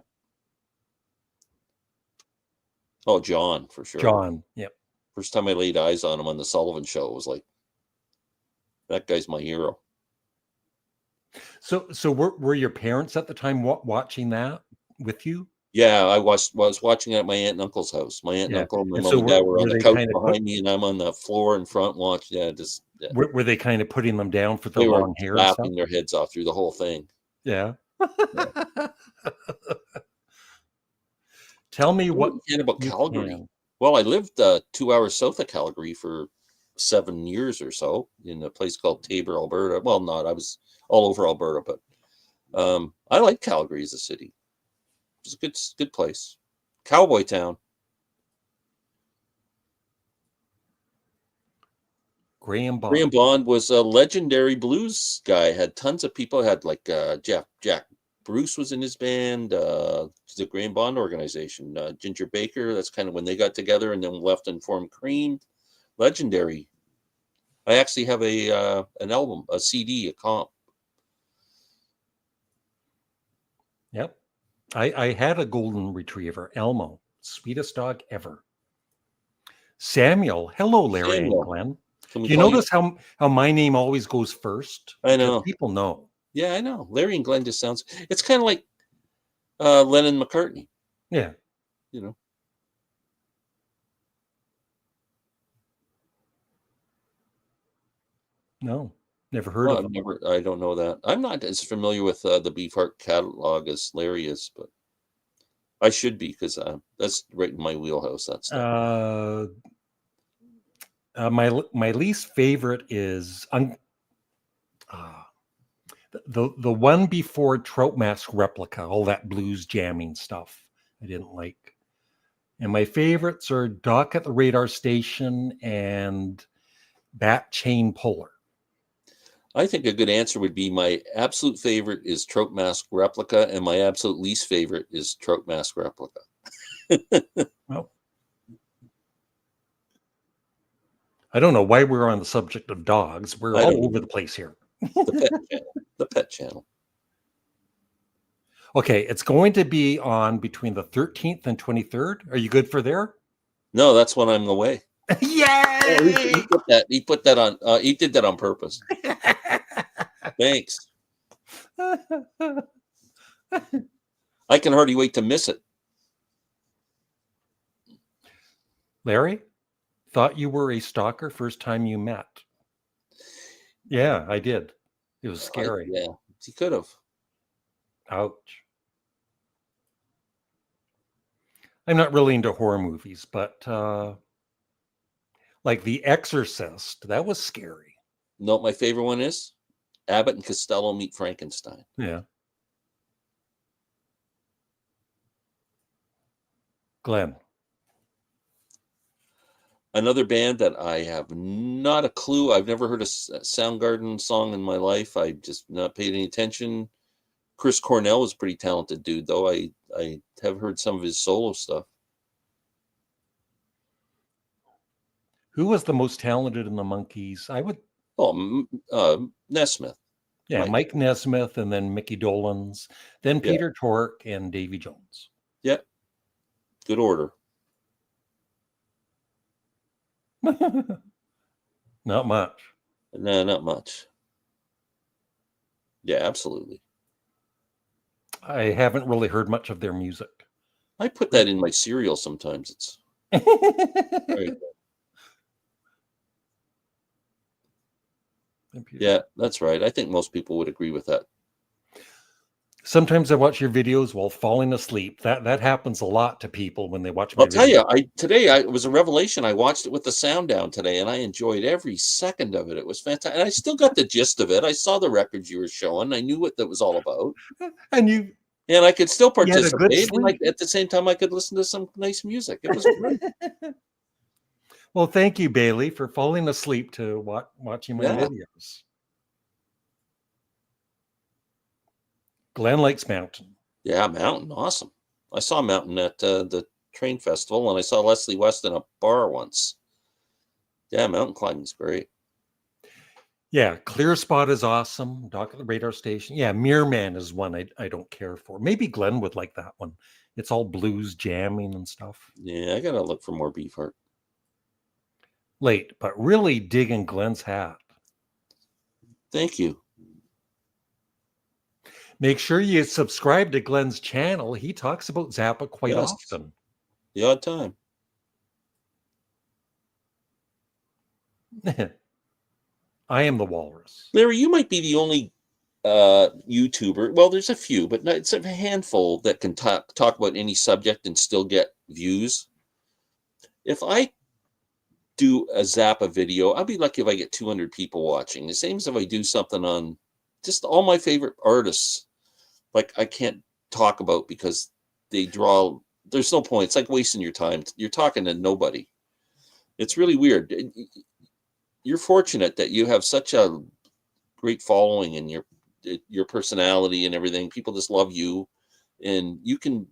Oh, John, for sure. John, yep. First time I laid eyes on him on the Sullivan Show, it was like, that guy's my hero. So were your parents at the time watching that with you? Yeah, I was watching it at my aunt and uncle's house. My aunt and uncle and my mom and dad were on the couch behind me, and I'm on the floor in front watching. Yeah, just were they kind of putting them down for the they long were hair? Laughing their heads off through the whole thing. Yeah. Tell me what about Calgary. Well, I lived 2 hours south of Calgary for 7 years or so in a place called Tabor, Alberta. Well, I was all over Alberta, but I like Calgary as a city. It was a good place. Cowboy town. Graham Bond. Graham Bond was a legendary blues guy. Had tons of people. Had like Jack Bruce was in his band. The Graham Bond organization. Ginger Baker. That's kind of when they got together and then left and formed Cream. Legendary. I actually have an album, a CD, a comp. Yep. I had a golden retriever, Elmo, sweetest dog ever. Samuel, hello, Larry and Glenn. Do you notice how my name always goes first? I know. Because people know. Yeah, I know. Larry and Glenn just sounds. It's kind of like Lennon McCartney. Yeah. You know. No, never heard of them. I don't know that. I'm not as familiar with the Beefheart catalog as Larry is, but I should be because that's right in my wheelhouse. That stuff. My least favorite is the one before Trout Mask Replica. All that blues jamming stuff I didn't like. And my favorites are Dock at the Radar Station and Bat Chain Puller. I think a good answer would be my absolute favorite is Trout Mask Replica, and my absolute least favorite is Trout Mask Replica. Well, I don't know why we're on the subject of dogs. We're all over the place here. The pet channel. Okay, it's going to be on between the 13th and 23rd. Are you good for there? No, that's when I'm away. Yay! He put that on. He did that on purpose. Thanks. I can hardly wait to miss it. Larry, thought you were a stalker first time you met. Yeah, I did. It was scary. Yeah, he could have. Ouch. I'm not really into horror movies, but like The Exorcist, that was scary. No, my favorite one is Abbott and Costello Meet Frankenstein. Yeah. Glenn. Another band that I have not a clue. I've never heard a Soundgarden song in my life. I just not paid any attention. Chris Cornell was a pretty talented dude, though. I have heard some of his solo stuff. Who was the most talented in the Monkees? I would. Oh, Nesmith. Yeah, Mike Nesmith, and then Mickey Dolenz, then Peter Tork and Davy Jones. Yeah, good order. Not much. No, not much. Yeah, absolutely. I haven't really heard much of their music. I put that in my cereal sometimes. It's very Yeah, that's right. I think most people would agree with that. Sometimes I watch your videos while falling asleep. That happens a lot to people when they watch my I'll tell videos. you, it was a revelation. I watched it with the sound down today, and I enjoyed every second of it. It was fantastic, and I still got the gist of it. I saw the records you were showing. I knew what that was all about, And and I could still you had a good participate. And sleep. at the same time, I could listen to some nice music. It was great. Well, thank you, Bailey, for falling asleep to watching my Yeah. videos. Glen likes mountain. Yeah, Mountain, awesome. I saw Mountain at the train festival, and I saw Leslie West in a bar once. Yeah, mountain climbing's great. Yeah, Clear Spot is awesome. Dock at the radar station. Yeah, Mirror Man is one I don't care for. Maybe Glenn would like that one. It's all blues jamming and stuff. Yeah, I gotta look for more Beefheart. Late, but really digging Glenn's hat. Thank you. Make sure you subscribe to Glenn's channel. He talks about Zappa quite Yes. often. The odd time. I am the walrus. Larry, you might be the only YouTuber. Well, there's a few, but it's a handful that can talk about any subject and still get views. If I do a Zappa video, I'll be lucky if I get 200 people watching. The same as if I do something on just all my favorite artists. Like I can't talk about because they draw. There's no point. It's like wasting your time. You're talking to nobody. It's really weird. You're fortunate that you have such a great following and your personality and everything. People just love you, and you could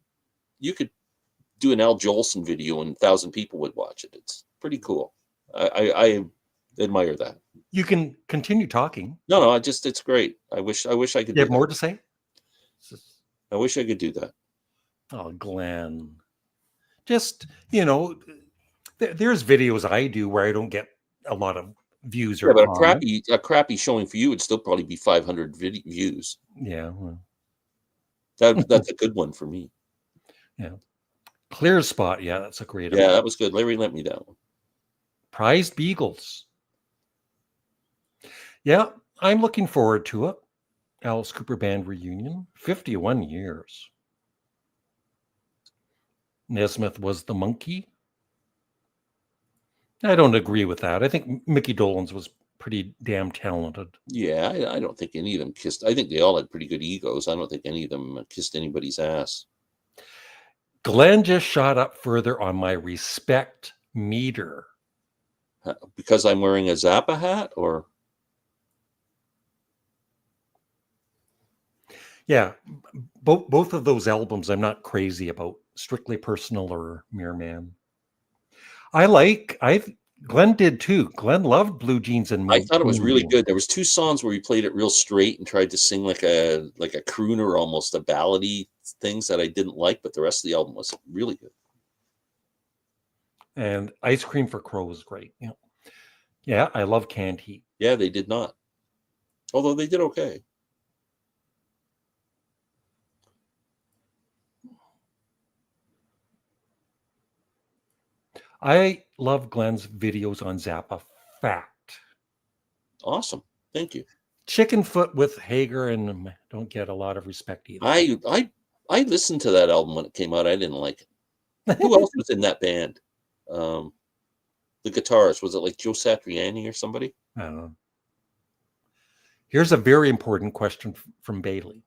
do an Al Jolson video and 1,000 people would watch it. It's pretty cool. I admire that. You can continue talking. No, it's great. I wish I could. You have more to say? I wish I could do that. Oh, Glenn. Just, there's videos I do where I don't get a lot of views or Yeah, but comments. a crappy showing for you would still probably be 500 views. Yeah. Well, that's a good one for me. yeah. Clear Spot. Yeah, that's a great one. Yeah, that was good. Larry lent me that one. Prized Beagles. Yeah, I'm looking forward to it. Alice Cooper Band reunion, 51 years. Nesmith was the monkey. I don't agree with that. I think Mickey Dolenz was pretty damn talented. Yeah, I don't think any of them kissed. I think they all had pretty good egos. I don't think any of them kissed anybody's ass. Glenn just shot up further on my respect meter. Because I'm wearing a Zappa hat, or? Yeah, both of those albums I'm not crazy about. Strictly Personal or Mirror Man. Glenn did too. Glenn loved Blue Jeans and I thought it was really Moonbeam. good. There was 2 songs where he played it real straight and tried to sing like a crooner, almost a ballady things that I didn't like, but the rest of the album was really good. And Ice Cream for Crow was great. Yeah, I love Canned Heat. Yeah, they did not. Although they did okay. I love Glenn's videos on Zappa. Fact. Awesome. Thank you. Chicken Foot with Hager and don't get a lot of respect either. I listened to that album when it came out. I didn't like it. Who else was in that band? The guitarist, was it like Joe Satriani or somebody? I don't know. Here's a very important question from Bailey.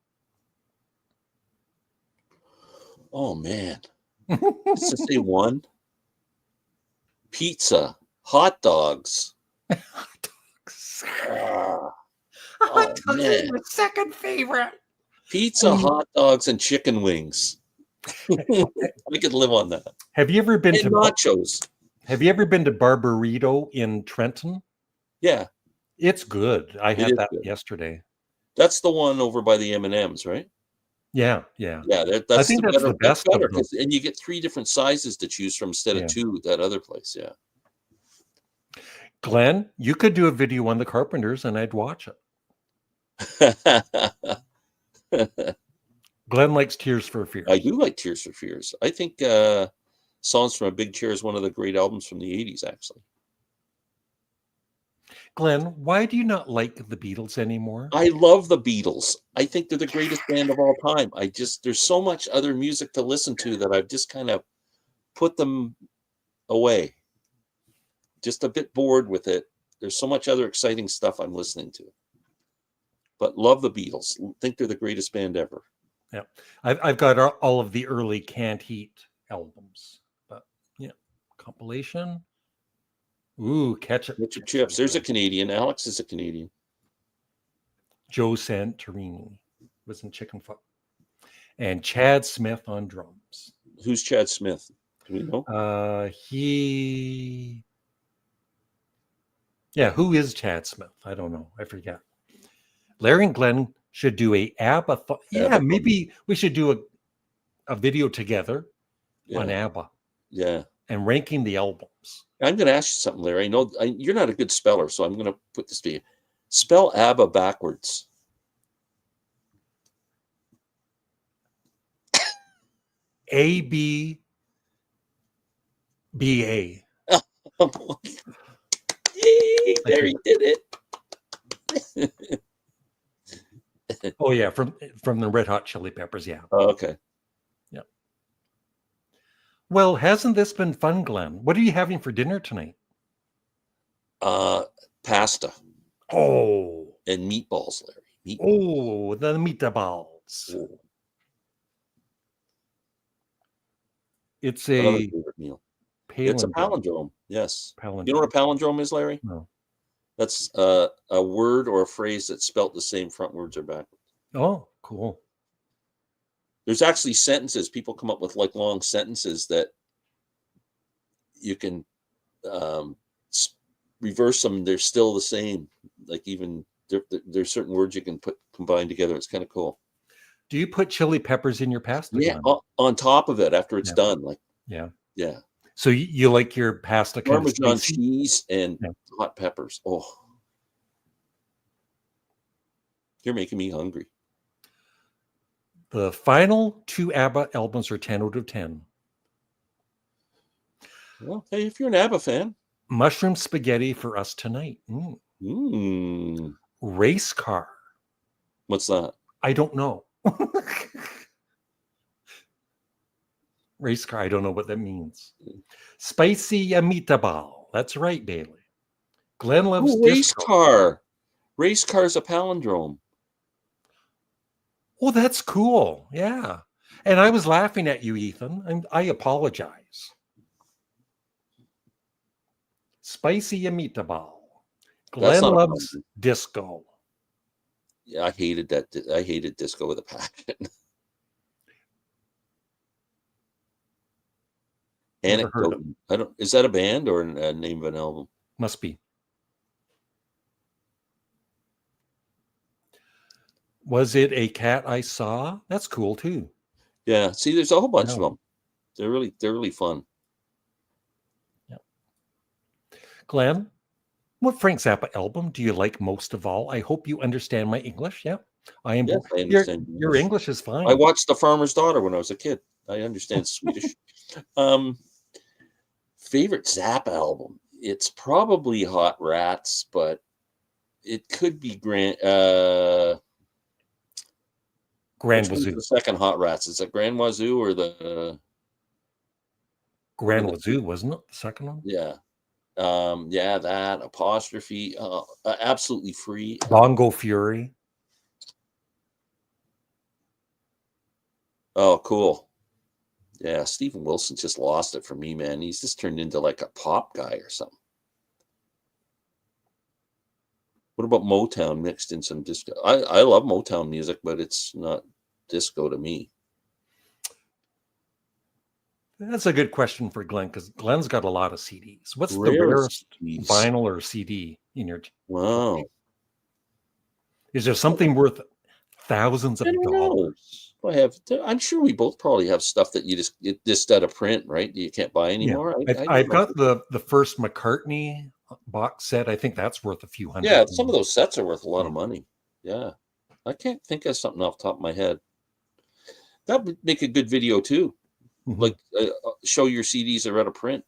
Oh man. Let's just say one. Pizza, hot dogs. Hot dogs. Hot dogs is my second favorite. Pizza, hot dogs, and chicken wings. I could live on that. Have you ever been And to nachos? Have you ever been to Barbarito in Trenton? Yeah, It's good. I had is that good. yesterday. That's the one over by the M&Ms, right? Yeah. Yeah, I think that's the best of them. and you get 3 different sizes to choose from instead of 2 that other place. Yeah. Glenn, you could do a video on the Carpenters and I'd watch it. Glenn likes Tears for Fears. I do like Tears for Fears. I think Songs from a Big Chair is one of the great albums from the 80s, actually. Glenn, why do you not like the Beatles anymore? I love the Beatles. I think they're the greatest band of all time. There's so much other music to listen to that I've just kind of put them away. Just a bit bored with it. There's so much other exciting stuff I'm listening to. But love the Beatles. Think they're the greatest band ever. Yeah, I've got all of the early Canned Heat albums, but yeah, compilation. Ooh, Ketchup Chips. There's a Canadian. Alex is a Canadian. Joe Santorini was in Chickenfoot, and Chad Smith on drums. Who's Chad Smith? Do we know? Who is Chad Smith? I don't know. I forget. Larry and Glenn should do a ABBA. Maybe we should do a video together on ABBA. Yeah. And ranking the albums. I'm going to ask you something, Larry. I know you're not a good speller, so I'm going to put this to you. Spell ABBA backwards. ABBA. Yay, there he did it. Oh yeah, from the Red Hot Chili Peppers, yeah. Oh, okay. Yeah. Well, hasn't this been fun, Glenn? What are you having for dinner tonight? Pasta. Oh. And meatballs, Larry. Oh, the meatballs. Oh. It's another favorite meal. Palindrome. It's a palindrome. Yes. Palindrome. You know what a palindrome is, Larry? No. That's a word or a phrase that's spelt the same frontwards or backwards. Oh, cool. There's actually sentences. People come up with like long sentences that you can reverse them. They're still the same. Like even there's certain words you can combine together. It's kind of cool. Do you put chili peppers in your pasta? Yeah, on top of it after it's done. Like yeah. So you like your pasta Parmesan cheese and hot peppers. Oh, you're making me hungry. The final 2 ABBA albums are 10 out of 10. Well, hey, if you're an ABBA fan. Mushroom Spaghetti for Us Tonight. Race Car. What's that? I don't know. Race Car, I don't know what that means. Spicy meatball. That's right, Bailey. Glenn loves Race Car. Race Car is a palindrome. Oh, that's cool. Yeah. And I was laughing at you, Ethan. And I apologize. Spicy meatball. Glenn loves disco. Yeah, I hated that. I hated disco with a passion. Anecdote. Is that a band or a name of an album? Must be. Was it A Cat I Saw? That's cool too. Yeah. See, there's a whole bunch of them. They're really fun. Yeah. Glenn, what Frank Zappa album do you like most of all? I hope you understand my English. Yeah. I am. Yes, I understand. Your English is fine. I watched The Farmer's Daughter when I was a kid. I understand Swedish. Favorite Zappa album? It's probably Hot Rats, but it could be Grand Wazoo. The second Hot Rats. Is it Grand Wazoo or the Grand Wazoo? Wasn't it the second one? Yeah. That apostrophe. Absolutely Free. Bongo Fury. Oh, cool. Yeah, Steven Wilson just lost it for me, man. He's just turned into like a pop guy or something. What about Motown mixed in some disco? I love Motown music, but it's not disco to me. That's a good question for Glenn, because Glenn's got a lot of CDs. What's the rarest vinyl or CD in your? Wow. Is there something worth thousands of dollars? I'm sure we both probably have stuff that you just out of print, right? You can't buy anymore. Yeah. I've got the first McCartney box set. I think that's worth a few hundred. Yeah, some of those sets are worth a lot of money. Yeah, I can't think of something off the top of my head. That would make a good video too. Mhm. Like show your CDs are out of print.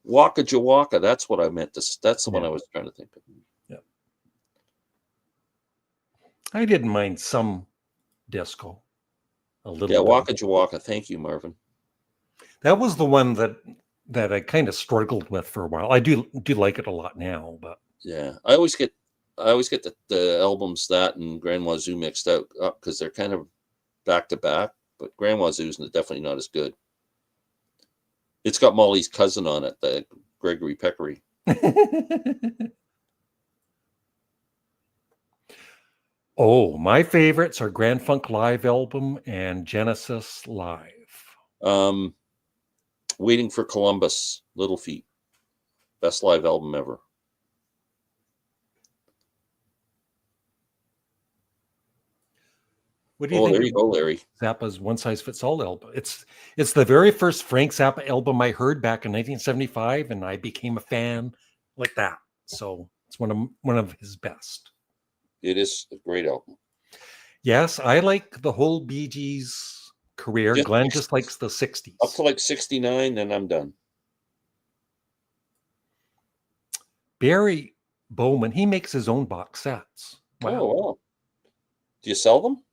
Waka Jawaka. That's what I meant. That's the one Yeah. I was trying to think of. Yeah. I didn't mind some disco a Yeah, little bit. Waka Jawaka. Thank you, Marvin. That was the one that I kind of struggled with for a while. I do like it a lot now, but Yeah, I always get the albums that and Grand Wazoo mixed out up because they're kind of back to back. But Grand Wazoo's definitely not as good. It's got Molly's cousin on it, the Gregory Peccary. Oh, my favorites are Grand Funk Live album and Genesis Live. Waiting for Columbus, Little Feat, best live album ever. What do you Oh, think there of you go, Larry. Zappa's One Size Fits All album? It's the very first Frank Zappa album I heard back in 1975, and I became a fan like that. So it's one of his best. It is a great album. Yes, I like the whole Bee Gees career. Just Glenn just likes the up 60s. to like 69, then I'm done. Barry Bowman, he makes his own box sets. Wow. Oh, wow. Do you sell them?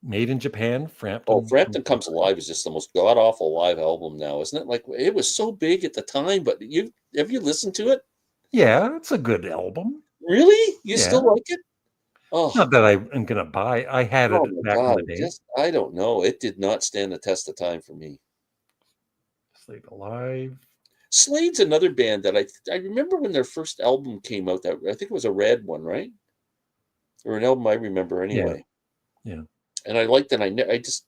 Made in Japan, Frampton. Oh, Frampton Comes Alive is just the most god awful live album now, isn't it? Like it was so big at the time, but have you listened to it? Yeah, it's a good album. Really? You Yeah. still like it? Oh, Not that I'm gonna buy. I had oh it my back in God. the day. Just I don't know. It did not stand the test of time for me. Slade Alive. Slade's another band that I remember when their first album came out. That I think it was a red one, right? Or an album I remember anyway. Yeah. And I liked it. I just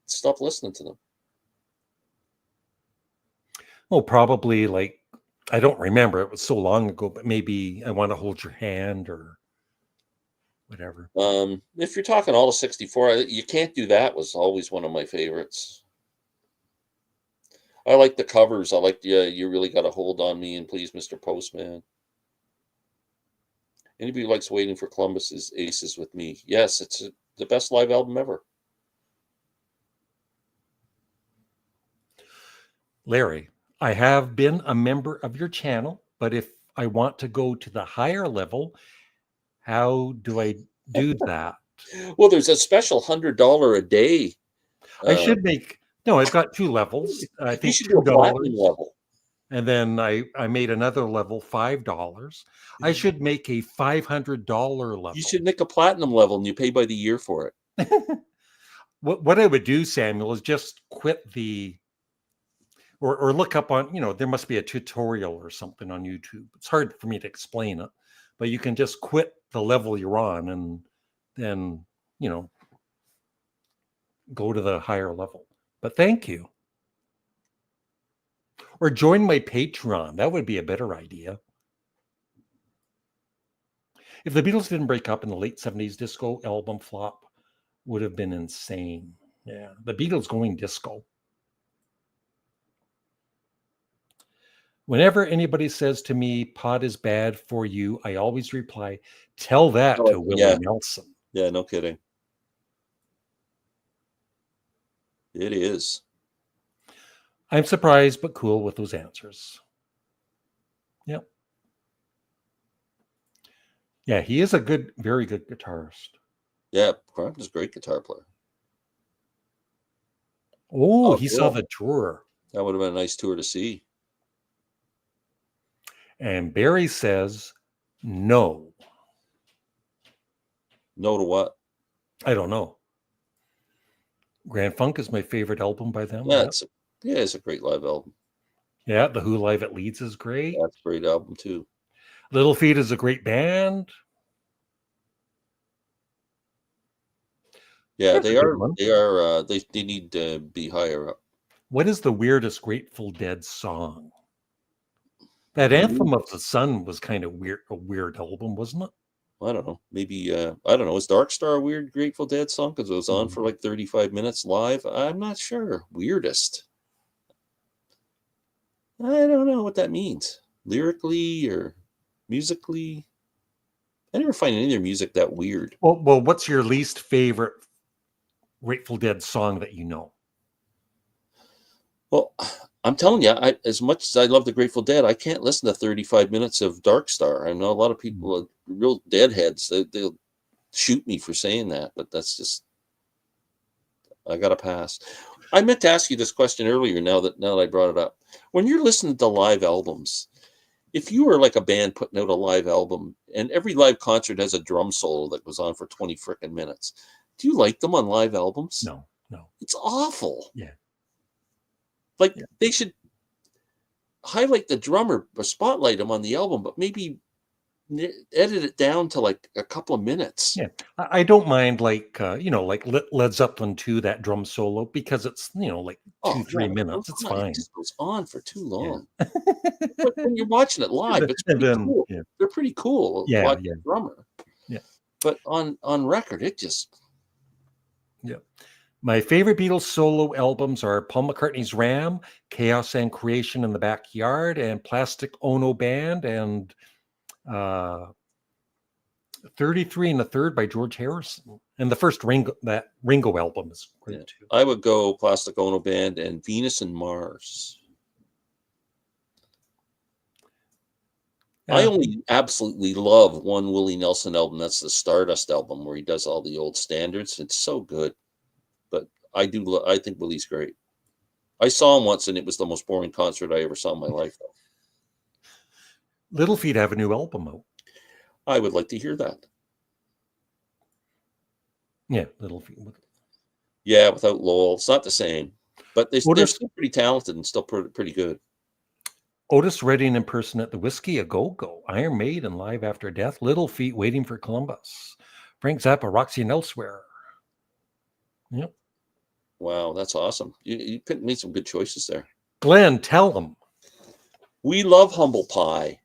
stopped listening to them. Oh, probably like I don't remember. It was so long ago, but maybe I Want to Hold Your Hand or whatever. If you're talking all of 64, You Can't Do That was always one of my favorites. I like the covers. I like the You Really Got a Hold on Me and Please Mr. Postman. Anybody who likes Waiting for Columbus is Aces with Me. Yes, it's the best live album ever. Larry, I have been a member of your channel, but if I want to go to the higher level, how do I do that? Well, there's a special $100 a day. I should make no, I've got two levels. I You think should do a platinum $2. level. And then I made another level, $5. I should make a $500 level. You should make a platinum level and you pay by the year for it. What I would do, Samuel, is just quit the or look up on, there must be a tutorial or something on YouTube. It's hard for me to explain it, but you can just quit the level you're on and then, go to the higher level. But thank you. Or join my Patreon. That would be a better idea. If the Beatles didn't break up in the late 70s, disco album flop would have been insane. Yeah, the Beatles going disco. Whenever anybody says to me, pot is bad for you, I always reply, tell that to Willie Nelson. Yeah, no kidding. It is. I'm surprised, but cool with those answers. Yep. Yeah, he is a very good guitarist. Yeah, Frampton's a great guitar player. Oh, he saw the tour. That would have been a nice tour to see. And Barry says, no. No to what? I don't know. Grand Funk is my favorite album by them. Yeah, it's a great live album. Yeah, The Who Live at Leeds is great. That's a great album too. Little Feat is a great band. Yeah, they are. They need to be higher up. What is the weirdest Grateful Dead song? That Anthem of the Sun was kind of weird, a weird album, wasn't it? I don't know. Maybe I don't know. Is Dark Star a weird Grateful Dead song because it was on for like 35 minutes live? I'm not sure. Weirdest. I don't know what that means. Lyrically or musically. I never find any of their music that weird. Well, what's your least favorite Grateful Dead song that you know? Well, I'm telling you, as much as I love the Grateful Dead, I can't listen to 35 minutes of Dark Star. I know a lot of people, real deadheads, they'll shoot me for saying that, but that's just, I got to pass. I meant to ask you this question earlier. Now that I brought it up, when you're listening to live albums, if you were like a band putting out a live album, and every live concert has a drum solo that goes on for 20 frickin' minutes, do you like them on live albums? No. It's awful. Yeah. Like they should highlight the drummer or spotlight him on the album, but maybe edit it down to like a couple of minutes. Yeah, I don't mind like like Led Zeppelin 2, that drum solo, because it's like 2-3 minutes. It's fine. It just goes on for too long. But when you're watching it live, it's pretty cool. Yeah. They're pretty cool. Yeah, watching the drummer. Yeah. But on record, it just. Yeah. My favorite Beatles solo albums are Paul McCartney's Ram, Chaos and Creation in the Backyard, and Plastic Ono Band, and 33 and a Third by George Harrison. And the first Ringo album is great too. I would go Plastic Ono Band and Venus and Mars. I only absolutely love one Willie Nelson album. That's the Stardust album, where he does all the old standards. It's so good. But I think Willie's great. I saw him once, and it was the most boring concert I ever saw in my life, though. Little Feat have a new album out. I would like to hear that. Yeah, Little Feat. Yeah, without Lowell. It's not the same. But they're still pretty talented and still pretty good. Otis Redding in person at the Whiskey A Go-Go, Iron Maiden Live After Death, Little Feat Waiting for Columbus, Frank Zappa, Roxy and Elsewhere. Yep. Wow, that's awesome. You made some good choices there. Glenn, tell them. We love Humble Pie.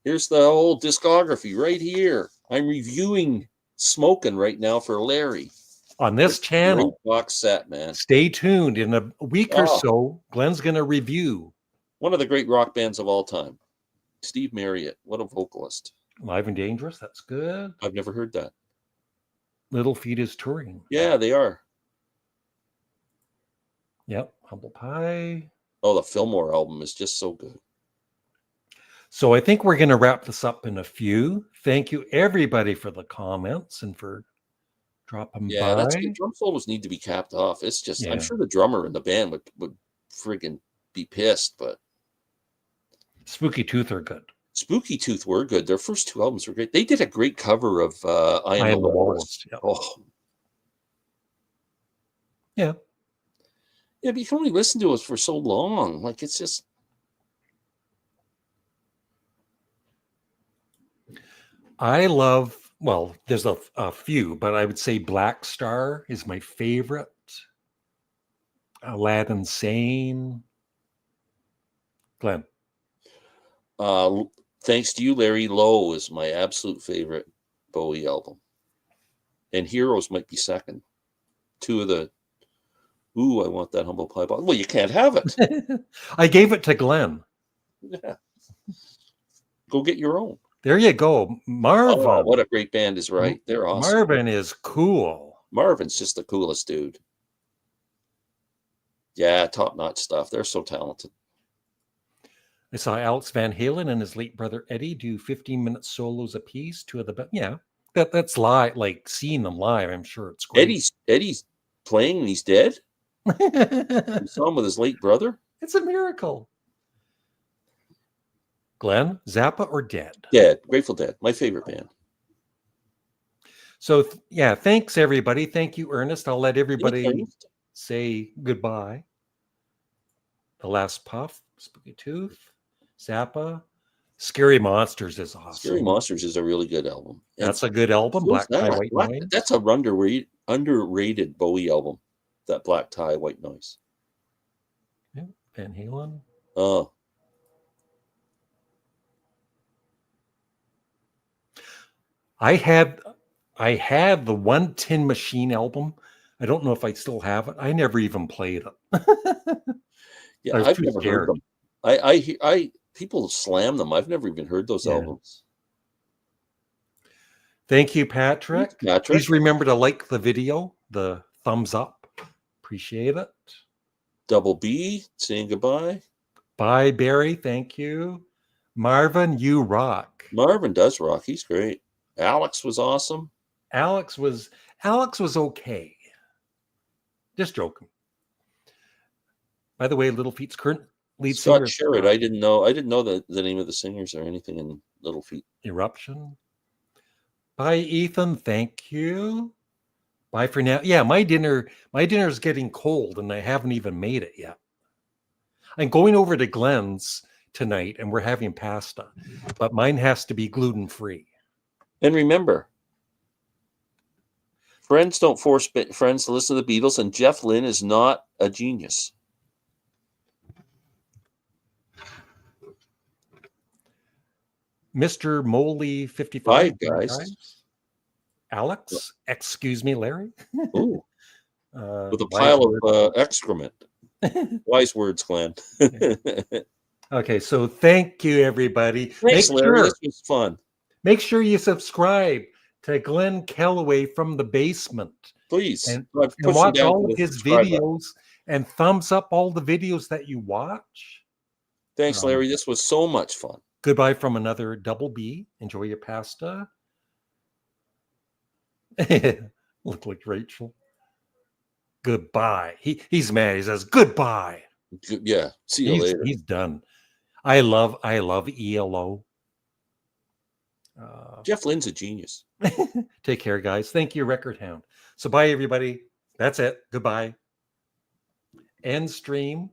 Here's the whole discography right here. I'm reviewing Smokin' right now for Larry. On this channel. Great box set, man. Stay tuned. In a week or so, Glenn's going to review. One of the great rock bands of all time. Steve Marriott. What a vocalist. Live and Dangerous. That's good. I've never heard that. Little Feat is touring. Yeah, they are. Yep. Humble Pie. Oh, the Fillmore album is just so good. So I think we're going to wrap this up in a few. Thank you, everybody, for the comments and for dropping by. Yeah, that's good. Drum solos need to be capped off. It's just, I'm sure the drummer in the band would friggin' be pissed, but Spooky Tooth are good. Spooky Tooth were good. Their first two albums were great. They did a great cover of I Am the Walrus. Yeah. Oh. Yeah. Yeah, but you can only listen to us for so long. Like, it's just. I love, well, there's a few, but I would say Black Star is my favorite. Aladdin Sane. Glenn. Thanks to You, Larry, Low is my absolute favorite Bowie album. And Heroes might be second. Two of the, I want that Humble Pie box. Well, you can't have it. I gave it to Glenn. Yeah. Go get your own. There you go. Marvin. Oh, what a great band is right. They're awesome. Marvin is cool. Marvin's just the coolest dude. Yeah, top-notch stuff. They're so talented. I saw Alex Van Halen and his late brother Eddie do 15-minute solos apiece. Two of the best. Yeah, that's live. Like seeing them live, I'm sure it's great. Eddie's playing and he's dead. You saw him with his late brother. It's a miracle. Glenn, Zappa or Dead? Dead. Grateful Dead. My favorite band. So yeah, thanks everybody. Thank you, Ernest. I'll let everybody say goodbye. The Last Puff, Spooky Tooth, Zappa, Scary Monsters is awesome. Scary Monsters is a really good album. That's a good album. Black Tie, White Noise. That's a underrated Bowie album. That Black Tie, White Noise. Yeah, Van Halen. Oh. I had the One Tin Machine album. I don't know if I still have it. I never even played it. Yeah, I've never heard them. I people slam them. I've never even heard those albums. Thank you, Patrick. Thanks, Patrick. Please remember to like the video, the thumbs up. Appreciate it. Double B saying goodbye. Bye, Barry. Thank you. Marvin, you rock. Marvin does rock. He's great. Alex was awesome. Alex was okay. Just joking. By the way, Little Feat's current lead singer Scott Sherritt. I didn't know the name of the singers or anything in Little Feat. Eruption. Bye, Ethan. Thank you. Bye for now. Yeah, my dinner is getting cold and I haven't even made it yet. I'm going over to Glen's tonight and we're having pasta, but mine has to be gluten-free. And remember, friends don't force friends to listen to the Beatles, and Jeff Lynne is not a genius. Mr. Moley 55. Bye, guys. Alex, excuse me, Larry. Ooh. With a pile of excrement. Wise words, Glenn. Okay, so thank you, everybody. Thanks, Larry. This was fun. Make sure you subscribe to Glen Kellaway from the basement. Please. And watch all of his videos and thumbs up all the videos that you watch. Thanks, Larry. This was so much fun. Goodbye from another Double B. Enjoy your pasta. Look like Rachel. Goodbye. He's mad. He says goodbye. Yeah. See you later. He's done. I love ELO. Jeff Lynne's a genius. Take care, guys. Thank you, Record Hound. So bye, everybody. That's it. Goodbye. End stream,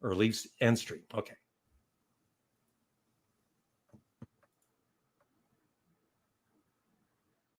or at least end stream. Okay.